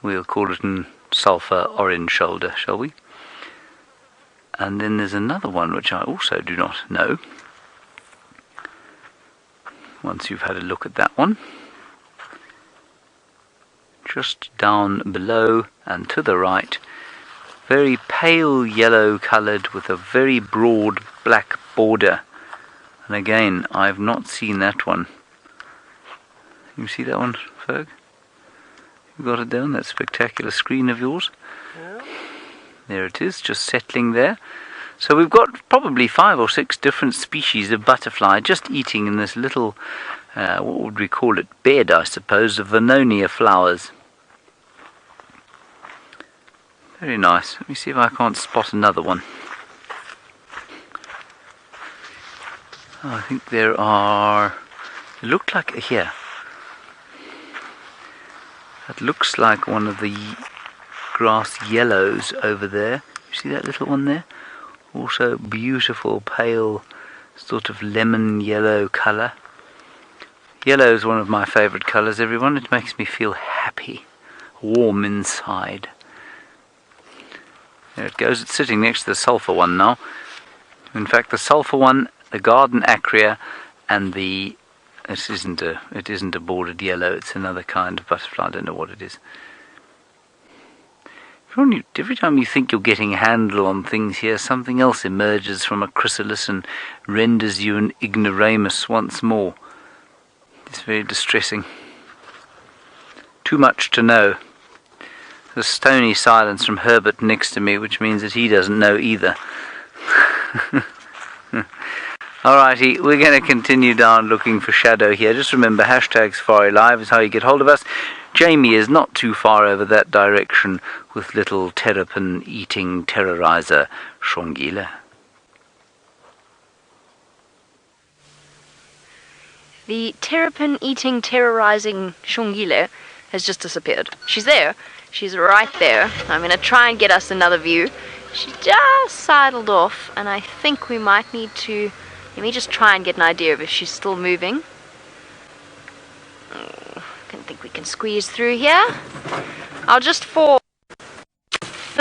We'll call it a sulphur orange shoulder, shall we? And then there's another one which I also do not know. Once you've had a look at that one. Just down below and to the right, very pale yellow coloured with a very broad black border. And again, I've not seen that one. You see that one, Ferg? You got it down, that spectacular screen of yours? Yeah. There it is, just settling there. So we've got probably 5 or 6 different species of butterfly just eating in this little, what would we call it, bed, I suppose, of Vernonia flowers. Very nice. Let me see if I can't spot another one. Oh, I think there are... It looked like... Here. That looks like one of the grass yellows over there. You see that little one there? Also beautiful, pale, sort of lemon yellow colour. Yellow is one of my favourite colours, everyone. It makes me feel happy, warm inside. There it goes. It's sitting next to the sulphur one now. In fact, the sulphur one, the garden acrea, and the... It isn't a bordered yellow. It's another kind of butterfly. I don't know what it is. Every time you think you're getting a handle on things here, something else emerges from a chrysalis and renders you an ignoramus once more. It's very distressing. Too much to know. There's stony silence from Herbert next to me, which means that he doesn't know either. Alrighty, we're going to continue down looking for shadow here. Just remember, #SafariLive is how you get hold of us. Jamie is not too far over that direction with little terrapin-eating terrorizer Xongile. The terrapin-eating terrorizing Xongile has just disappeared. She's there. She's right there. I'm going to try and get us another view. She just sidled off, and I think we might need to... Let me just try and get an idea of if she's still moving. I don't think we can squeeze through here. I'll just, for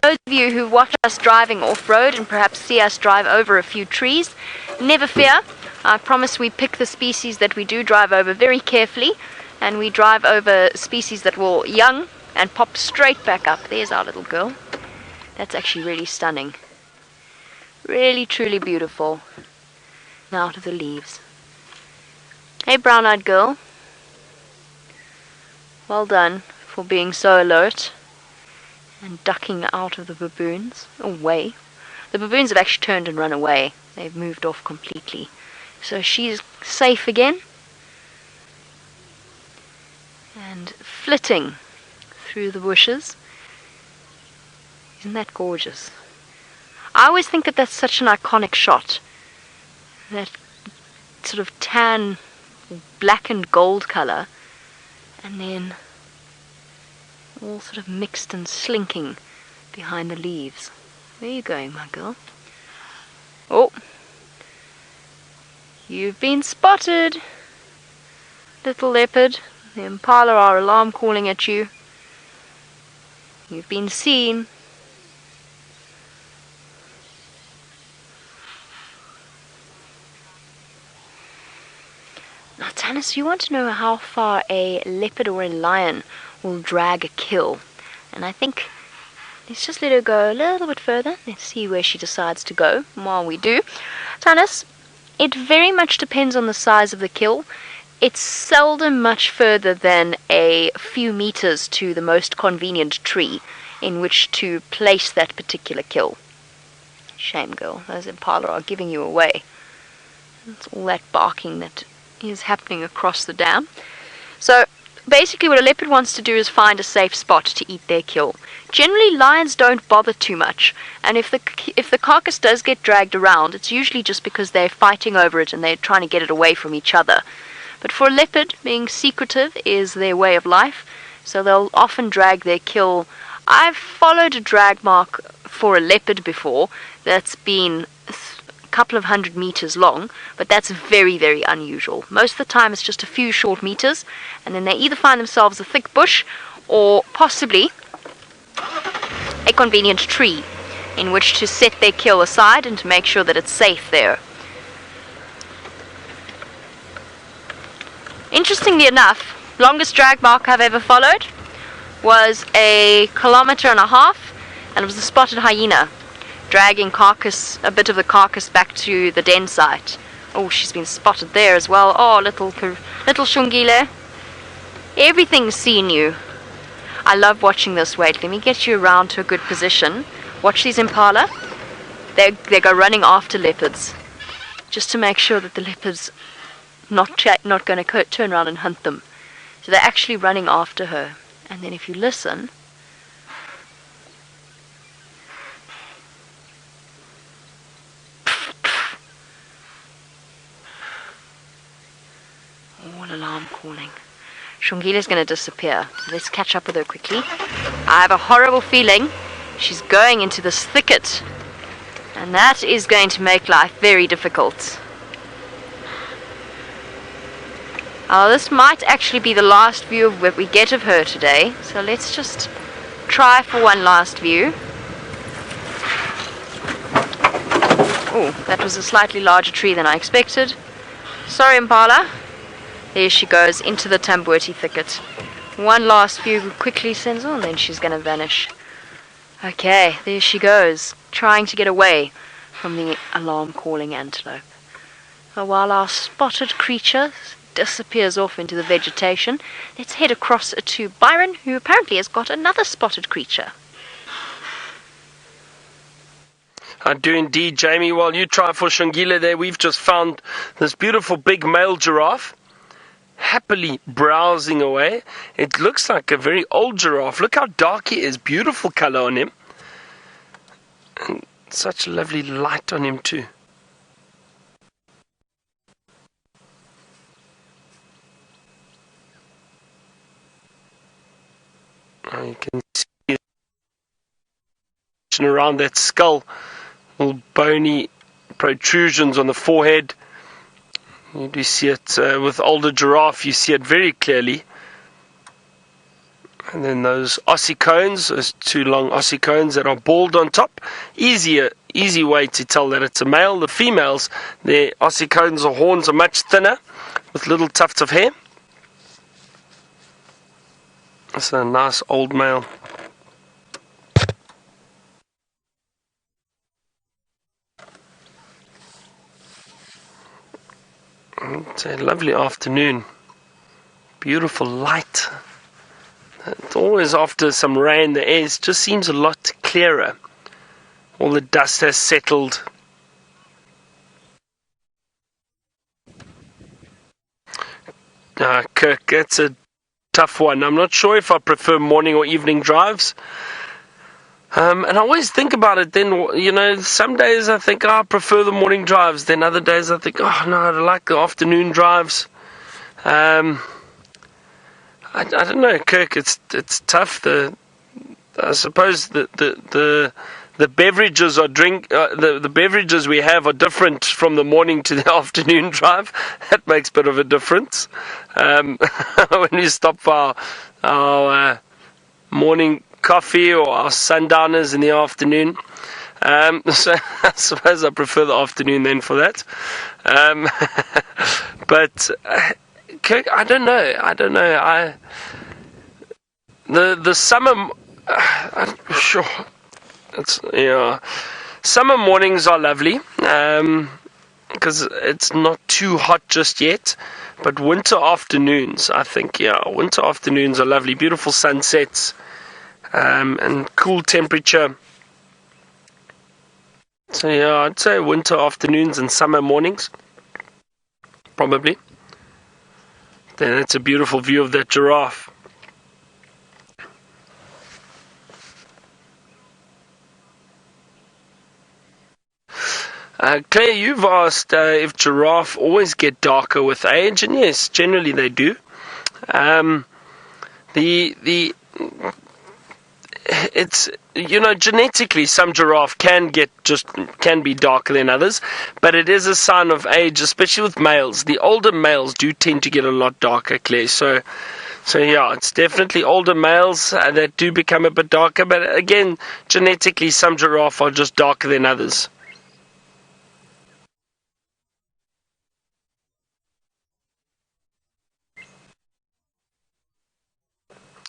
those of you who watch us driving off-road and perhaps see us drive over a few trees, never fear. I promise we pick the species that we do drive over very carefully, and we drive over species that will young and pop straight back up. There's our little girl. That's actually really stunning. Really, truly beautiful. Out of the leaves. Hey, brown-eyed girl. Well done for being so alert and ducking out of the baboons. Away. The baboons have actually turned and run away. They've moved off completely. So she's safe again. And flitting through the bushes. Isn't that gorgeous? I always think that that's such an iconic shot. That sort of tan, black and gold colour, and then all sort of mixed and slinking behind the leaves. Where are you going, my girl? Oh, you've been spotted, little leopard. The impala are alarm calling at you. You've been seen. Tannis, you want to know how far a leopard or a lion will drag a kill. And I think let's just let her go a little bit further. Let's see where she decides to go. While we do, Tannis, it very much depends on the size of the kill. It's seldom much further than a few meters to the most convenient tree in which to place that particular kill. Shame, girl. Those impala are giving you away. It's all that barking that is happening across the dam. So basically what a leopard wants to do is find a safe spot to eat their kill. Generally lions don't bother too much, and if the carcass does get dragged around, it's usually just because they're fighting over it and they're trying to get it away from each other. But for a leopard, being secretive is their way of life, so they'll often drag their kill. I've followed a drag mark for a leopard before that's been a couple of 100 meters long, but that's very, very unusual. Most of the time it's just a few short meters, and then they either find themselves a thick bush or possibly a convenient tree in which to set their kill aside and to make sure that it's safe there. Interestingly enough, longest drag mark I've ever followed was 1.5 kilometers, and it was a spotted hyena dragging a bit of the carcass back to the den site. Oh, she's been spotted there as well. Oh, little Xongile. Everything's seen you. I love watching this. Wait, let me get you around to a good position. Watch these impala. They go running after leopards, just to make sure that the leopards not going to turn around and hunt them. So they're actually running after her. And then if you listen, all alarm calling. Xongile's going to disappear. So let's catch up with her quickly. I have a horrible feeling she's going into this thicket, and that is going to make life very difficult. This might actually be the last view of what we get of her today, so let's just try for one last view. Oh, that was a slightly larger tree than I expected. Sorry, Impala. There she goes into the Tambuti thicket. One last view quickly, Senzo, and then she's going to vanish. Okay, there she goes, trying to get away from the alarm-calling antelope. While our spotted creature disappears off into the vegetation, let's head across to Byron, who apparently has got another spotted creature. I do indeed, Jamie. While you try for Xongile there, we've just found this beautiful big male giraffe happily browsing away. It looks like a very old giraffe. Look how dark he is. Beautiful color on him. And such a lovely light on him too. You can see around that skull, little bony protrusions on the forehead. You do see it with older giraffe, you see it very clearly. And then those ossicones, those two long ossicones that are bald on top. Easy way to tell that it's a male. The females, their ossicones or horns are much thinner with little tufts of hair. That's a nice old male. It's a lovely afternoon. Beautiful light. It's always after some rain, the air just seems a lot clearer. All the dust has settled. Kirk, that's a tough one. I'm not sure if I prefer morning or evening drives. And I always think about it then, you know, some days I think, I prefer the morning drives. Then other days I think, oh no, I like the afternoon drives. I don't know, Kirk, it's tough. I suppose the beverages the beverages we have are different from the morning to the afternoon drive. That makes a bit of a difference. When we stop for our morning coffee or our sundowners in the afternoon. So I suppose I prefer the afternoon then for that. But I don't know. The summer, I'm sure. Summer mornings are lovely, because it's not too hot just yet. But winter afternoons, I think, winter afternoons are lovely. Beautiful sunsets, and cool temperature. So I'd say winter afternoons and summer mornings, probably. Then it's a beautiful view of that giraffe. Claire, you've asked if giraffe always get darker with age, and yes, generally they do. It's genetically some giraffe can be darker than others, but it is a sign of age, especially with males. The older males do tend to get a lot darker, Claire. So it's definitely older males that do become a bit darker, but again, genetically some giraffe are just darker than others.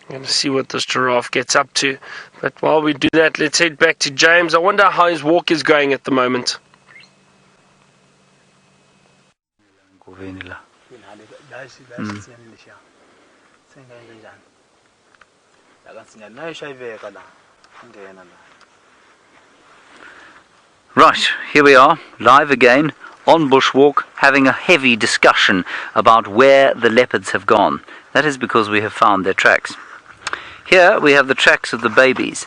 I'm going to see what this giraffe gets up to. But while we do that, let's head back to James. I wonder how his walk is going at the moment. Right, here we are, live again, on Bushwalk, having a heavy discussion about where the leopards have gone. That is because we have found their tracks. Here we have the tracks of the babies.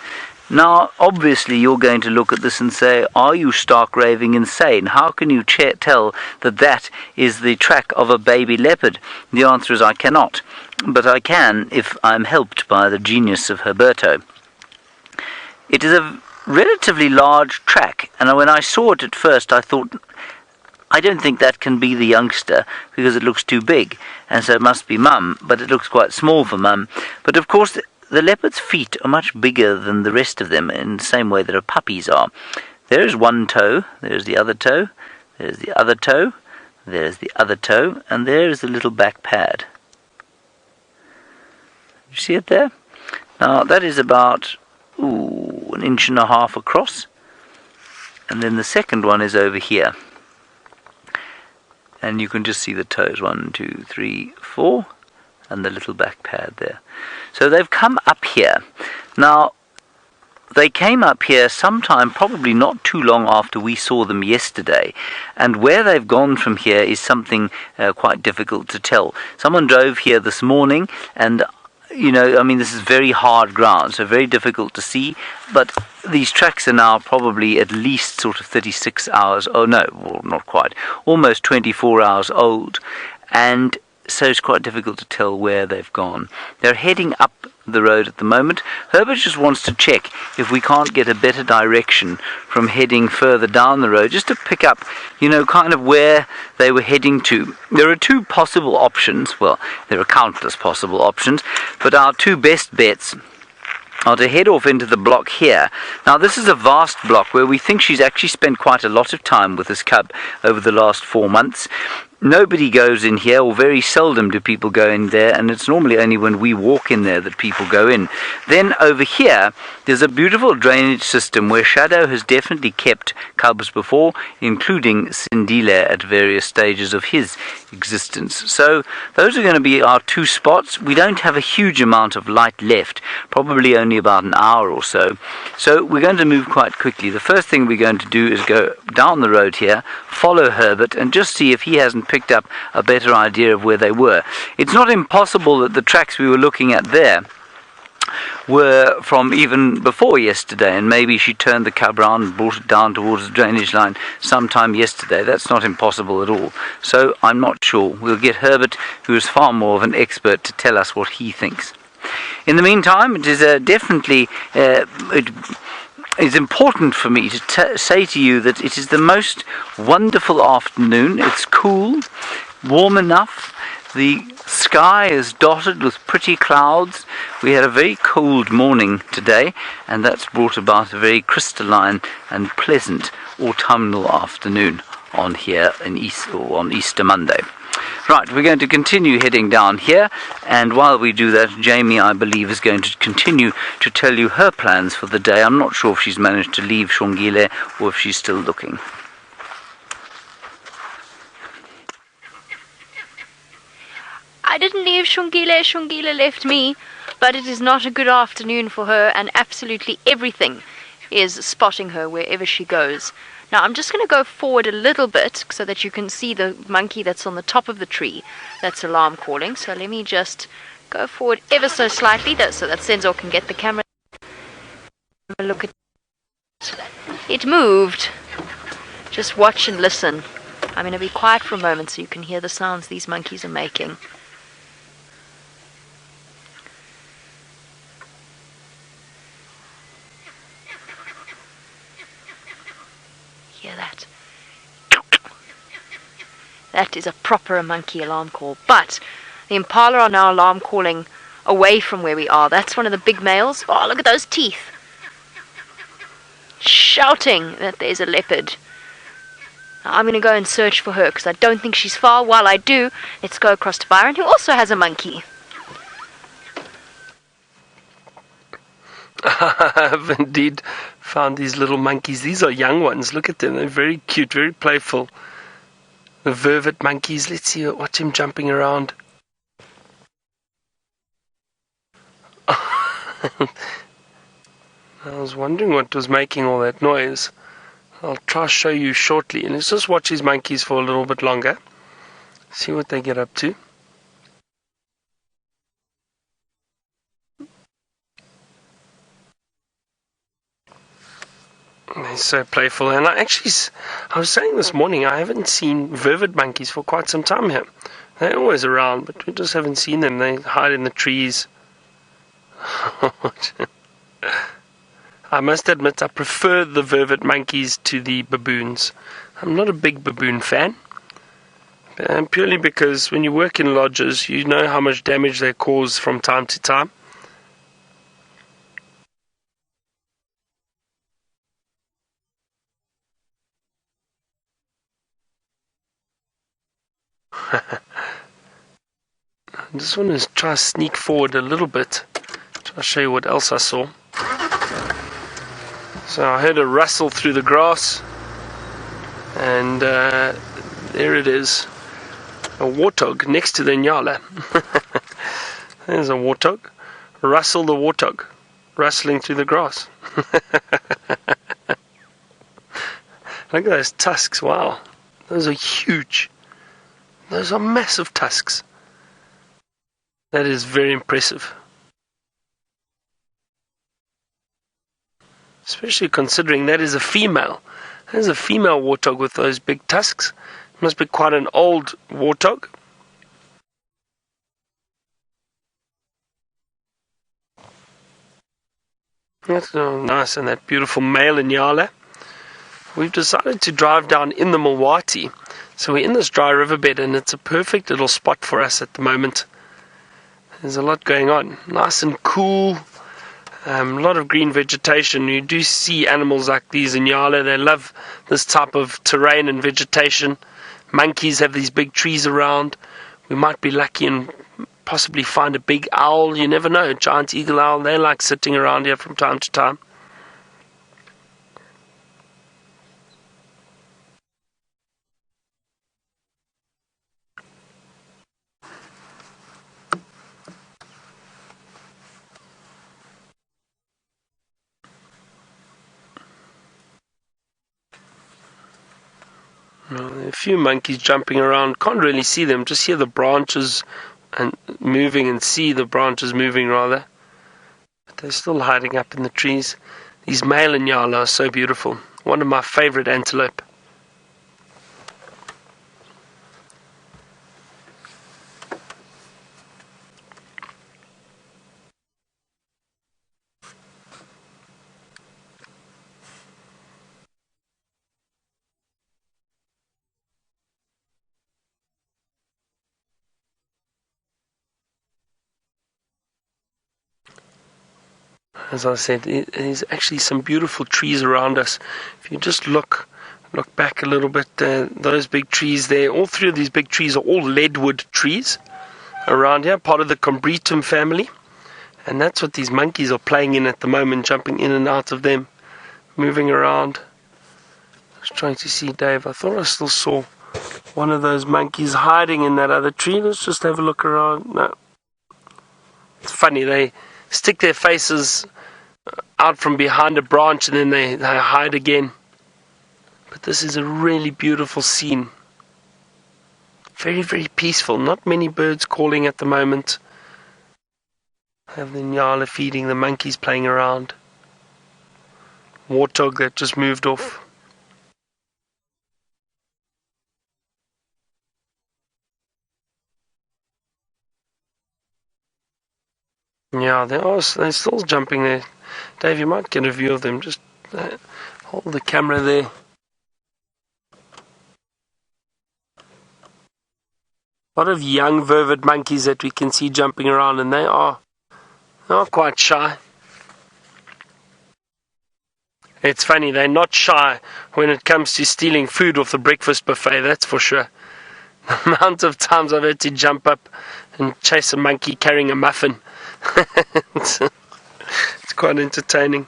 Now, obviously, you're going to look at this and say, are you stark raving insane? How can you tell that that is the track of a baby leopard? The answer is I cannot. But I can if I'm helped by the genius of Herberto. It is a relatively large track, and when I saw it at first, I thought, I don't think that can be the youngster because it looks too big, and so it must be Mum, but it looks quite small for Mum. But of course, the leopard's feet are much bigger than the rest of them in the same way that a puppy's are. There's one toe, there's the other toe, there's the other toe, there's the other toe, and there's the little back pad. You see it there? Now that is about 1.5 inches across, and then the second one is over here. And you can just see the toes, 1, 2, 3, 4, and the little back pad there. So they've come up here. Now, they came up here sometime, probably not too long after we saw them yesterday. And where they've gone from here is something quite difficult to tell. Someone drove here this morning, and this is very hard ground, so very difficult to see, but these tracks are now probably at least sort of 36 hours, well, not quite, almost 24 hours old, and so it's quite difficult to tell where they've gone. They're heading up the road at the moment. Herbert just wants to check if we can't get a better direction from heading further down the road, just to pick up, kind of where they were heading to. There are two possible options. Well, there are countless possible options, but our two best bets are to head off into the block here. Now, this is a vast block where we think she's actually spent quite a lot of time with this cub over the last 4 months. Nobody goes in here, or very seldom do people go in there, and it's normally only when we walk in there that people go in. Then over here, there's a beautiful drainage system where Shadow has definitely kept cubs before, including Xongile at various stages of his existence. So those are going to be our two spots. We don't have a huge amount of light left, probably only about an hour or so. So we're going to move quite quickly. The first thing we're going to do is go down the road here, follow Herbert, and just see if he hasn't picked up a better idea of where they were. It's not impossible that the tracks we were looking at there were from even before yesterday, and maybe she turned the cub round and brought it down towards the drainage line sometime yesterday. That's not impossible at all. So I'm not sure. We'll get Herbert, who is far more of an expert, to tell us what he thinks. In the meantime, it is definitely it's important for me to say to you that it is the most wonderful afternoon. It's cool, warm enough. The sky is dotted with pretty clouds. We had a very cold morning today, and that's brought about a very crystalline and pleasant autumnal afternoon on here on Easter Monday. Right, we're going to continue heading down here, and while we do that, Jamie, I believe, is going to continue to tell you her plans for the day. I'm not sure if she's managed to leave Xongile or if she's still looking. I didn't leave Xongile, Xongile left me, but it is not a good afternoon for her, and absolutely everything is spotting her wherever she goes. Now I'm just going to go forward a little bit so that you can see the monkey that's on the top of the tree that's alarm calling. So let me just go forward ever so slightly so that Senzo can get the camera. Have a look at it. It moved. Just watch and listen. I'm going to be quiet for a moment so you can hear the sounds these monkeys are making. Hear that? That is a proper monkey alarm call. But the impala are now alarm calling away from where we are. That's one of the big males. Oh, look at those teeth. Shouting that there's a leopard. Now, I'm going to go and search for her because I don't think she's far. While I do, let's go across to Byron, who also has a monkey. I have indeed found these little monkeys. These are young ones. Look at them. They're very cute, very playful. The vervet monkeys. Let's see, watch him jumping around. I was wondering what was making all that noise. I'll try to show you shortly. And let's just watch these monkeys for a little bit longer. See what they get up to. They're so playful, and I was saying this morning, I haven't seen vervet monkeys for quite some time here. They're always around, but we just haven't seen them. They hide in the trees. I must admit, I prefer the vervet monkeys to the baboons. I'm not a big baboon fan, purely because when you work in lodges, you know how much damage they cause from time to time. I just want to try to sneak forward a little bit. I'll show you what else I saw. So I heard a rustle through the grass, and there it is. A warthog next to the nyala. There's a warthog. Russell the warthog, rustling through the grass. Look at those tusks, wow. Those are huge. Those are massive tusks. That is very impressive. Especially considering that is a female. There's a female warthog with those big tusks. It must be quite an old warthog. That's nice, and that beautiful male Inyala. We've decided to drive down in the Mulwati. So we're in this dry riverbed, and it's a perfect little spot for us at the moment. There's a lot going on. Nice and cool. A lot of green vegetation. You do see animals like these in Yala. They love this type of terrain and vegetation. Monkeys have these big trees around. We might be lucky and possibly find a big owl. You never know. Giant eagle owl. They like sitting around here from time to time. A few monkeys jumping around. Can't really see them. Just hear the branches and moving, and see the branches moving rather. But they're still hiding up in the trees. These male Inyala are so beautiful. One of my favorite antelope. As I said, there's actually some beautiful trees around us. If you just look, Look back a little bit. Those big trees there. All three of these big trees are all leadwood trees around here, part of the Combretum family. And that's what these monkeys are playing in at the moment, jumping in and out of them, moving around. I was trying to see Dave. I thought I still saw one of those monkeys hiding in that other tree. Let's just have a look around. No. It's funny, they stick their faces out from behind a branch and then they hide again. But this is a really beautiful scene. Very, very peaceful. Not many birds calling at the moment. Have the Nyala feeding, the monkeys playing around. Warthog that just moved off. Yeah, they're still jumping there. Dave, you might get a view of them. Just hold the camera there. A lot of young vervet monkeys that we can see jumping around, and they are quite shy. It's funny, they're not shy when it comes to stealing food off the breakfast buffet, that's for sure. The amount of times I've had to jump up and chase a monkey carrying a muffin. It's quite entertaining.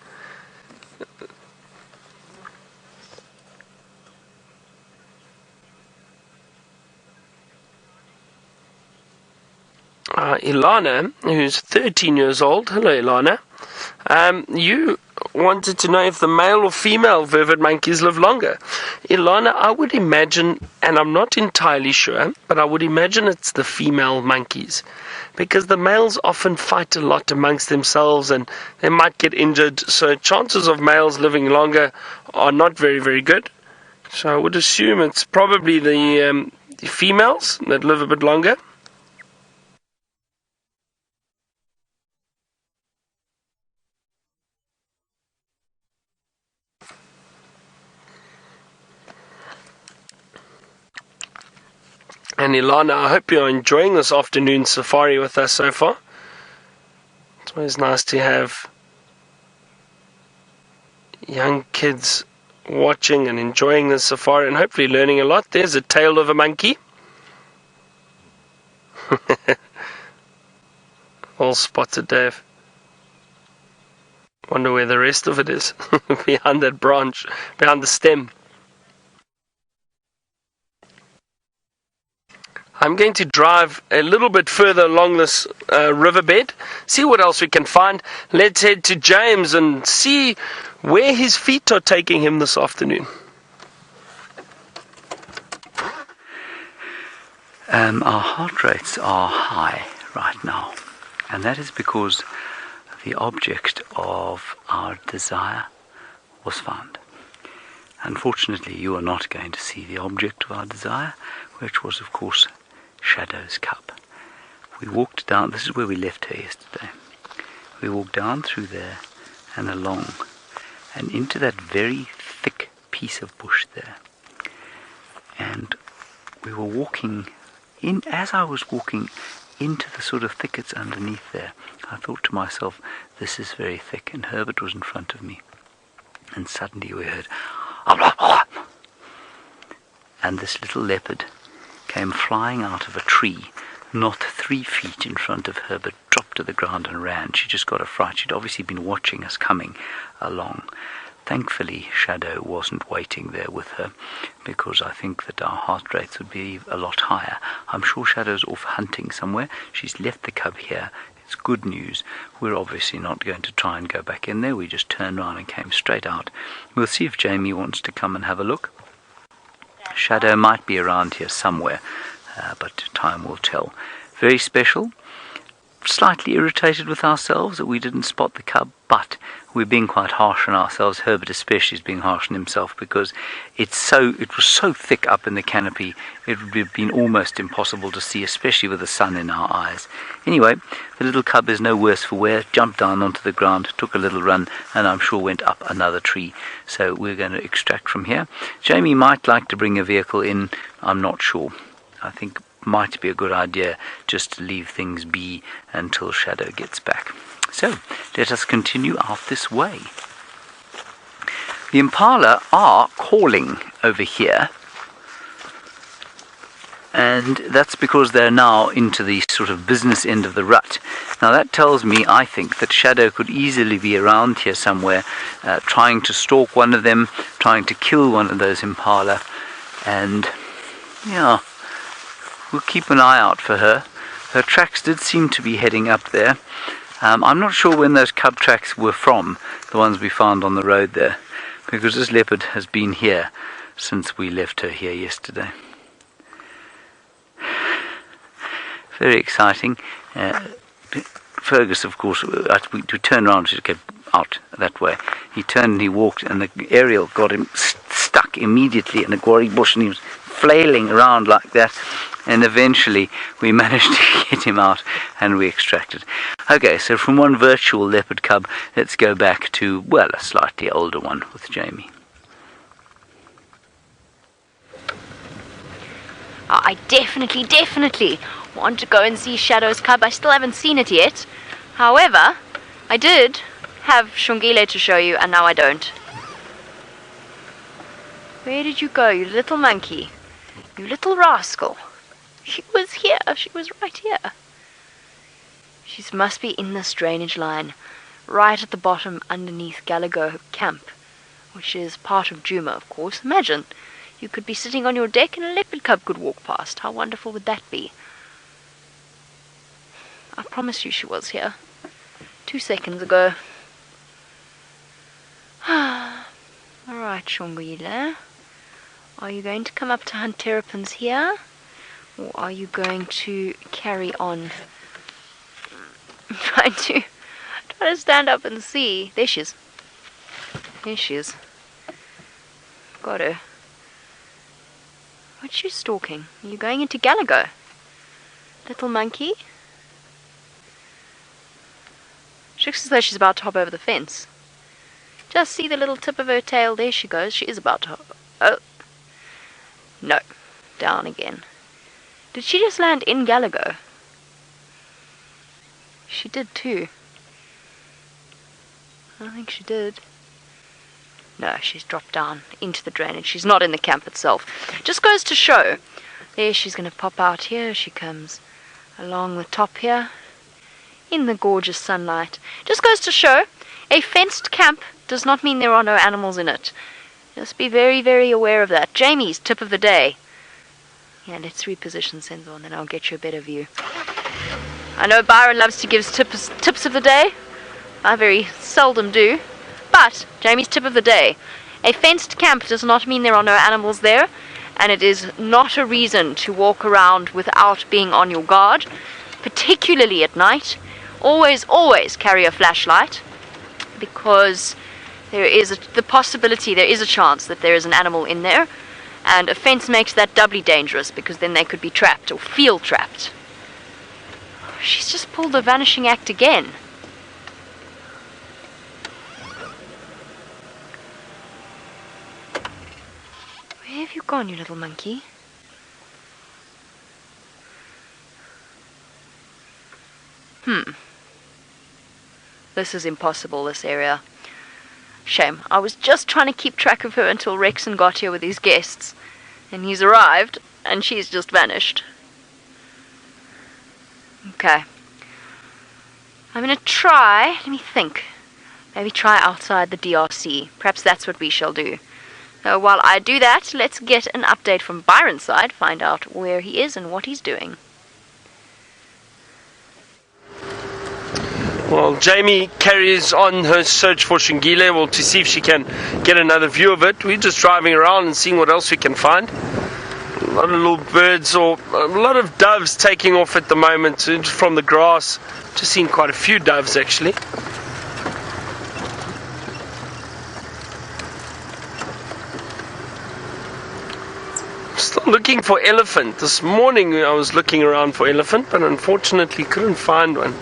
Ilana, who's 13 years old. Hello, Ilana. You wanted to know if the male or female vervet monkeys live longer. Ilana, I would imagine, and I'm not entirely sure, but I would imagine it's the female monkeys, because the males often fight a lot amongst themselves and they might get injured, so chances of males living longer are not very, very good. So I would assume it's probably the females that live a bit longer. And Ilana, I hope you're enjoying this afternoon safari with us so far. It's always nice to have young kids watching and enjoying the safari and hopefully learning a lot. There's a tail of a monkey. All spotted, Dave. Wonder where the rest of it is. Behind that branch, behind the stem. I'm going to drive a little bit further along this riverbed, see what else we can find. Let's head to James and see where his feet are taking him this afternoon. Our heart rates are high right now, and that is because the object of our desire was found. Unfortunately, you are not going to see the object of our desire, which was, of course, Shadow's cub. We walked down, this is where we left her yesterday. We walked down through there and along and into that very thick piece of bush there. And we were walking in, as I was walking into the sort of thickets underneath there, I thought to myself, this is very thick, and Herbert was in front of me. And suddenly we heard, and this little leopard came flying out of a tree, not 3 feet in front of her, but dropped to the ground and ran. She just got a fright. She'd obviously been watching us coming along. Thankfully, Shadow wasn't waiting there with her, because I think that our heart rates would be a lot higher. I'm sure Shadow's off hunting somewhere. She's left the cub here. It's good news. We're obviously not going to try and go back in there. We just turned around and came straight out. We'll see if Jamie wants to come and have a look. Shadow might be around here somewhere, but time will tell. Very special. Slightly irritated with ourselves that we didn't spot the cub, but we're being quite harsh on ourselves. Herbert especially is being harsh on himself, because it was so thick up in the canopy, it would have been almost impossible to see, especially with the sun in our eyes. Anyway, the little cub is no worse for wear, jumped down onto the ground, took a little run, and I'm sure went up another tree. So we're going to extract from here. Jamie might like to bring a vehicle in, I'm not sure. I think might be a good idea just to leave things be until Shadow gets back. So, let us continue out this way. The impala are calling over here, and that's because they're now into the sort of business end of the rut. Now that tells me, I think, that Shadow could easily be around here somewhere, trying to stalk one of them, trying to kill one of those impala, and yeah, we'll keep an eye out for her. Her tracks did seem to be heading up there. I'm not sure when those cub tracks were from, the ones we found on the road there, because this leopard has been here since we left her here yesterday. Very exciting. Fergus, of course, we turned around to go out that way. He turned and he walked, and the aerial got him stuck immediately in a gory bush, and he was flailing around like that. And eventually we managed to get him out and we extracted. Okay, so from one virtual leopard cub, let's go back to, well, a slightly older one with Jamie. I definitely want to go and see Shadow's cub. I still haven't seen it yet. However, I did have Xongile to show you, and now I don't. Where did you go, you little monkey? You little rascal. She was here. She was right here. She must be in this drainage line, right at the bottom underneath Galago Camp, which is part of Djuma, of course. Imagine, you could be sitting on your deck and a leopard cub could walk past. How wonderful would that be? I promise you she was here 2 seconds ago. Alright, Xongile. Are you going to come up to hunt terrapins here? Or are you going to carry on trying to stand up and see? There she is. There she is. Got her. What's you stalking? Are you going into Galago? Little monkey? She looks as though she's about to hop over the fence. Just see the little tip of her tail. There she goes. She is about to hop. Oh. No. Down again. Did she just land in Galago? She did too. I think she did. No, she's dropped down into the drainage. She's not in the camp itself. Just goes to show. There, she's going to pop out. Here she comes along the top here in the gorgeous sunlight. Just goes to show, a fenced camp does not mean there are no animals in it. Just be very, very aware of that. Jamie's tip of the day. Yeah, let's reposition Senzo and then I'll get you a better view. I know Byron loves to give tips of the day. I very seldom do. But, Jamie's tip of the day. A fenced camp does not mean there are no animals there, and it is not a reason to walk around without being on your guard, particularly at night. Always, always carry a flashlight, because there is the possibility, there is a chance that there is an animal in there, and a fence makes that doubly dangerous, because then they could be trapped or feel trapped. She's just pulled the vanishing act again. Where have you gone, you little monkey? This is impossible, this area. Shame. I was just trying to keep track of her until Rexon got here with his guests. And he's arrived, and she's just vanished. Okay. I'm going to try, let me think. Maybe try outside the DRC. Perhaps that's what we shall do. So while I do that, let's get an update from Byron's side, find out where he is and what he's doing. Well, Jamie carries on her search for Xongile, well, to see if she can get another view of it. We're just driving around and seeing what else we can find. A lot of little birds, or a lot of doves taking off at the moment from the grass. Just seen quite a few doves actually. Still looking for elephant. This morning I was looking around for elephant, but unfortunately couldn't find one.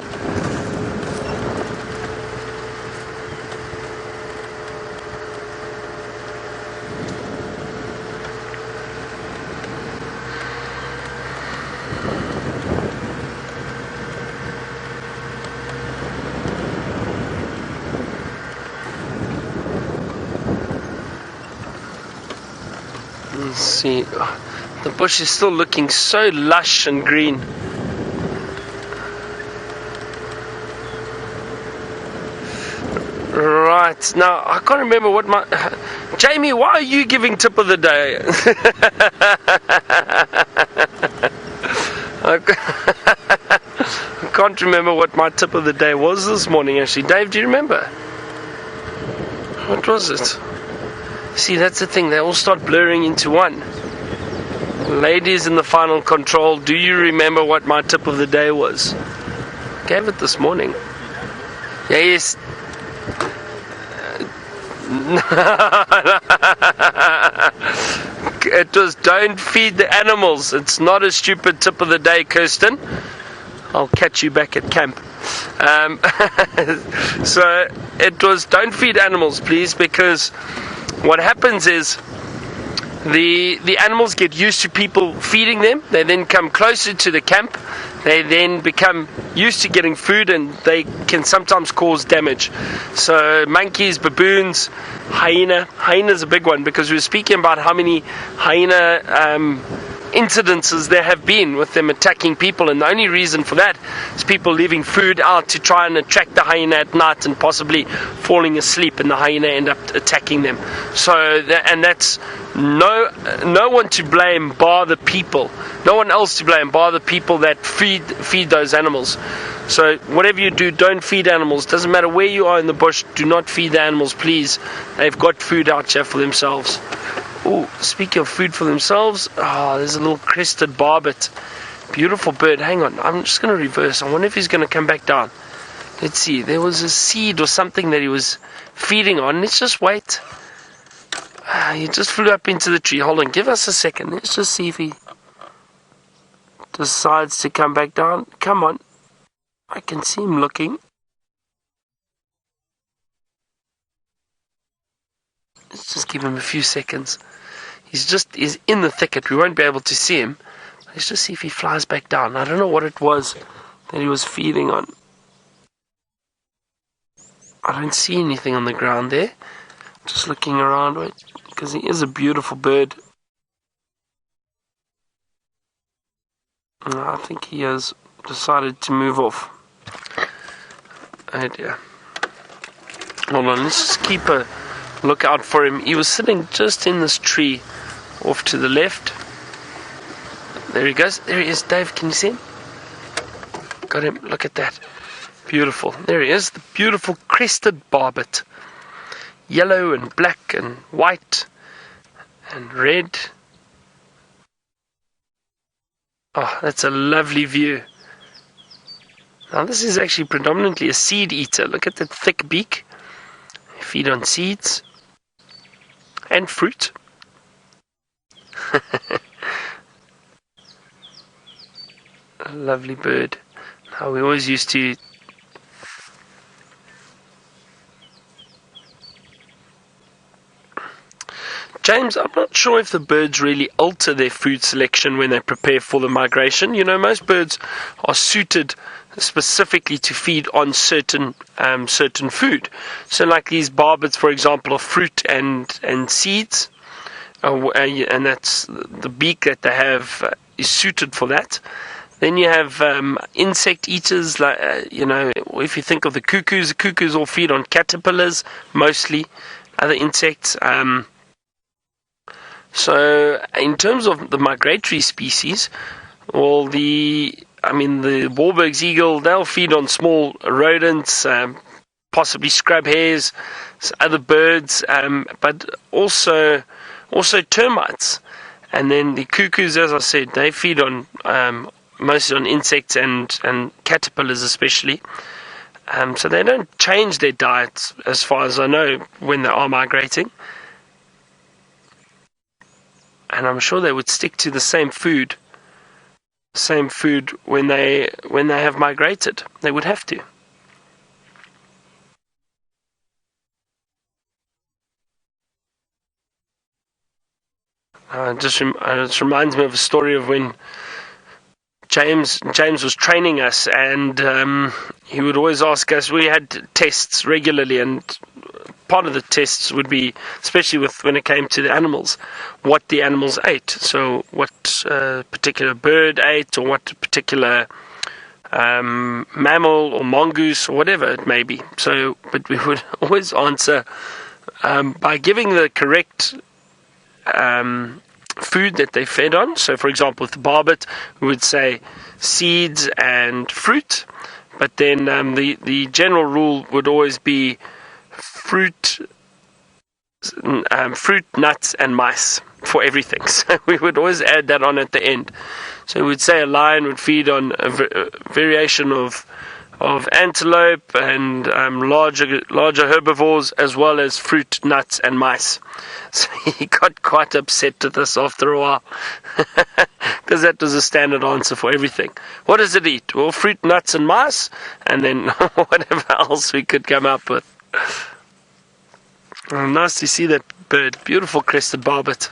Let's see. The bush is still looking so lush and green. Right, now I can't remember what my... Jamie, why are you giving tip of the day? I can't remember what my tip of the day was this morning actually. Dave, do you remember? What was it? See, that's the thing, they all start blurring into one. Ladies in the final control, do you remember what my tip of the day was? Gave it this morning. Yes. It was don't feed the animals. It's not a stupid tip of the day, Kirsten. I'll catch you back at camp. So it was don't feed animals, please, because what happens is the animals get used to people feeding them. They then come closer to the camp. They then become used to getting food, and they can sometimes cause damage. So monkeys, baboons, hyena's a big one, because we were speaking about how many hyena incidences there have been with them attacking people, and the only reason for that is people leaving food out to try and attract the hyena at night and possibly falling asleep, and the hyena end up attacking them. So and that's no one to blame bar the people, no one else to blame bar the people that feed those animals. So whatever you do, don't feed animals. Doesn't matter where you are in the bush, do not feed the animals, please. They've got food out here for themselves. Oh, speaking of food for themselves, there's a little crested barbet. Beautiful bird. Hang on, I'm just going to reverse. I wonder if he's going to come back down. Let's see. There was a seed or something that he was feeding on. Let's just wait. He just flew up into the tree. Hold on, give us a second. Let's just see if he decides to come back down. Come on. I can see him looking. Let's just give him a few seconds. He's in the thicket. We won't be able to see him. Let's just see if he flies back down. I don't know what it was that he was feeding on. I don't see anything on the ground there. Just looking around, because he is a beautiful bird. I think he has decided to move off. Oh dear. Hold on, let's just keep a look out for him. He was sitting just in this tree off to the left. There he goes. There he is. Dave, can you see him? Got him. Look at that. Beautiful. There he is. The beautiful crested barbet. Yellow and black and white and red. Oh, that's a lovely view. Now this is actually predominantly a seed eater. Look at that thick beak. They feed on seeds and fruit. A lovely bird. Now we always used to James, I'm not sure if the birds really alter their food selection when they prepare for the migration. You know, most birds are suited specifically to feed on certain food. So like these barbets, for example, are fruit and seeds. And that's the beak that they have is suited for that. Then you have insect eaters, like if you think of the cuckoos all feed on caterpillars, mostly, other insects. So in terms of the migratory species, well, the Wahlberg's eagle, they'll feed on small rodents, possibly scrub hares, other birds, but also termites. And then the cuckoos, as I said, they feed on mostly on insects and caterpillars especially. So they don't change their diets, as far as I know, when they are migrating. And I'm sure they would stick to the same food when they have migrated. They would have to. It just reminds me of a story of when James was training us, and he would always ask us. We had tests regularly, and part of the tests would be, especially when it came to the animals, what the animals ate. So what particular bird ate, or what particular mammal or mongoose or whatever it may be. So, but we would always answer by giving the correct food that they fed on. So, for example, with the barbet, we would say seeds and fruit. But then the general rule would always be fruit, nuts, and mice for everything. So we would always add that on at the end. So we would say a lion would feed on a variation of antelope and larger herbivores, as well as fruit, nuts, and mice. So he got quite upset with us after a while, because that was a standard answer for everything. What does it eat? Well, fruit, nuts, and mice, and then whatever else we could come up with. Oh, nice to see that bird. Beautiful crested barbet.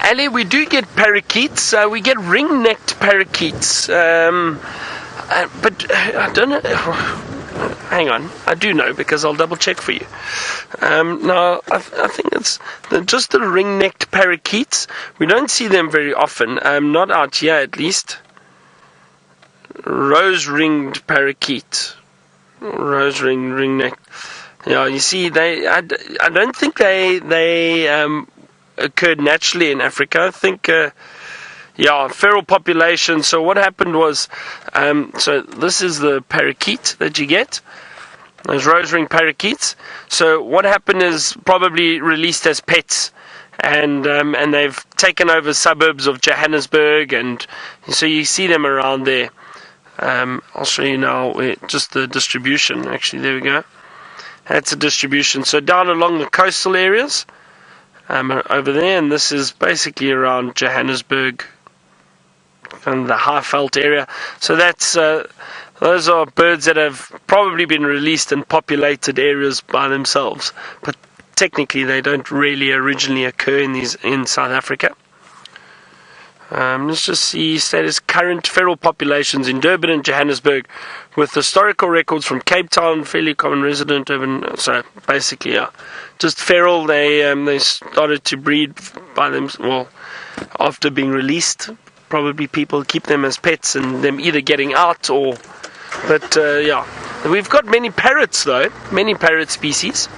Ali, we do get parakeets. We get ring-necked parakeets. But I don't know. Hang on. I do know, because I'll double-check for you. Now, I think it's just the ring-necked parakeets. We don't see them very often. Not out here, at least. Rose-ringed parakeet. Ring-necked. Yeah, you see, I don't think they occurred naturally in Africa. I think, feral population. So what happened was, so this is the parakeet that you get, those rose-ringed parakeets. So what happened is probably released as pets, and they've taken over suburbs of Johannesburg, and so you see them around there. I'll show you now just the distribution. Actually, there we go. That's a distribution. So down along the coastal areas, over there, and this is basically around Johannesburg, and the Highveld area. So that's those are birds that have probably been released in populated areas by themselves, but technically they don't really originally occur in South Africa. Let's just see status current feral populations in Durban and Johannesburg, with historical records from Cape Town, fairly common resident urban. So basically, just feral. They started to breed by them. Well, after being released, probably people keep them as pets, and them either getting out or. But we've got many parrots though, many parrot species.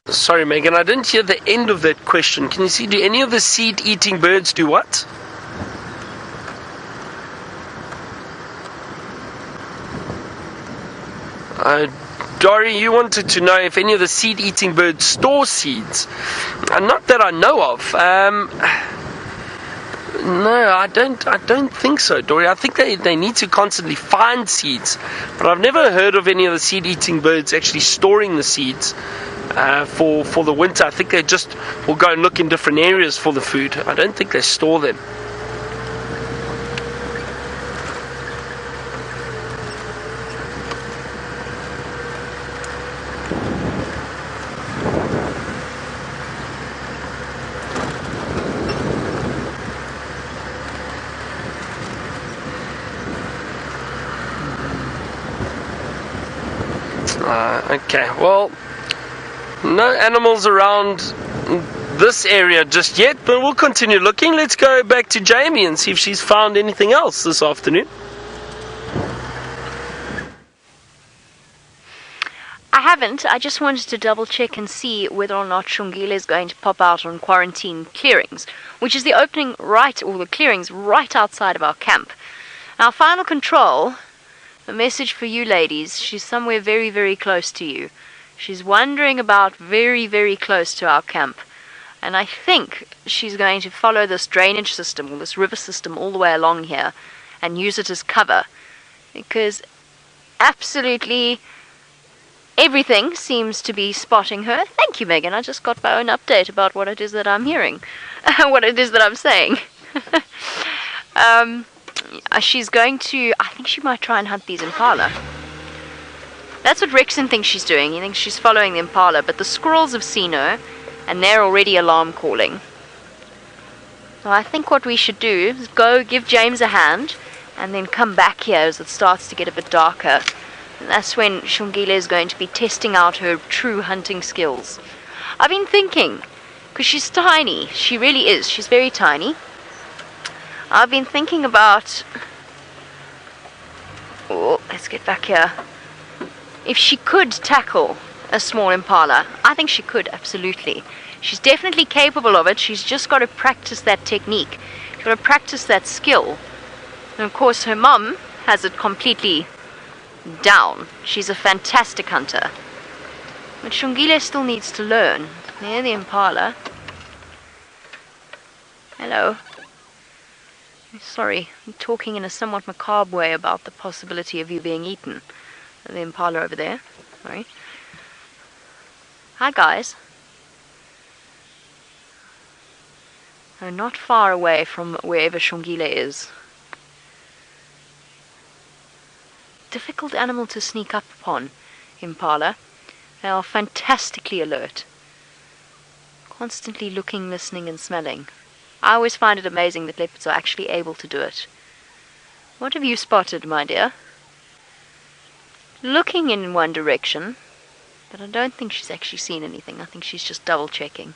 Sorry, Megan, I didn't hear the end of that question. Can you see, do any of the seed-eating birds do what? Dory, you wanted to know if any of the seed-eating birds store seeds. Not that I know of. No, I don't think so, Dory. I think they need to constantly find seeds. But I've never heard of any of the seed-eating birds actually storing the seeds. For the winter. I think they just will go and look in different areas for the food. I don't think they store them. Okay, well, no animals around this area just yet, but we'll continue looking. Let's go back to Jamie and see if she's found anything else this afternoon. I haven't. I just wanted to double check and see whether or not Xongile is going to pop out on quarantine clearings, which is the opening the clearings right outside of our camp. Now, final control, a message for you ladies. She's somewhere very, very close to you. She's wandering about very, very close to our camp. And I think she's going to follow this drainage system, or this river system, all the way along here and use it as cover. Because absolutely everything seems to be spotting her. Thank you, Megan. I just got my own update about what it is that I'm hearing. What it is that I'm saying. She's going to... I think she might try and hunt these impala. That's what Rexon thinks she's doing. He thinks she's following the impala, but the squirrels have seen her, and they're already alarm calling. So I think what we should do is go give James a hand, and then come back here as it starts to get a bit darker. And that's when Xongile is going to be testing out her true hunting skills. I've been thinking, because she's tiny, she really is, she's very tiny. I've been thinking about, oh, let's get back here. If she could tackle a small impala, I think she could, absolutely. She's definitely capable of it. She's just got to practice that technique. She's got to practice that skill. And of course, her mum has it completely down. She's a fantastic hunter. But Xongile still needs to learn. There, the impala. Hello. Sorry, I'm talking in a somewhat macabre way about the possibility of you being eaten. The impala over there. Sorry. Hi, guys. They're not far away from wherever Xongile is. Difficult animal to sneak up upon, impala. They are fantastically alert. Constantly looking, listening, and smelling. I always find it amazing that leopards are actually able to do it. What have you spotted, my dear? Looking in one direction, but I don't think she's actually seen anything. I think she's just double checking.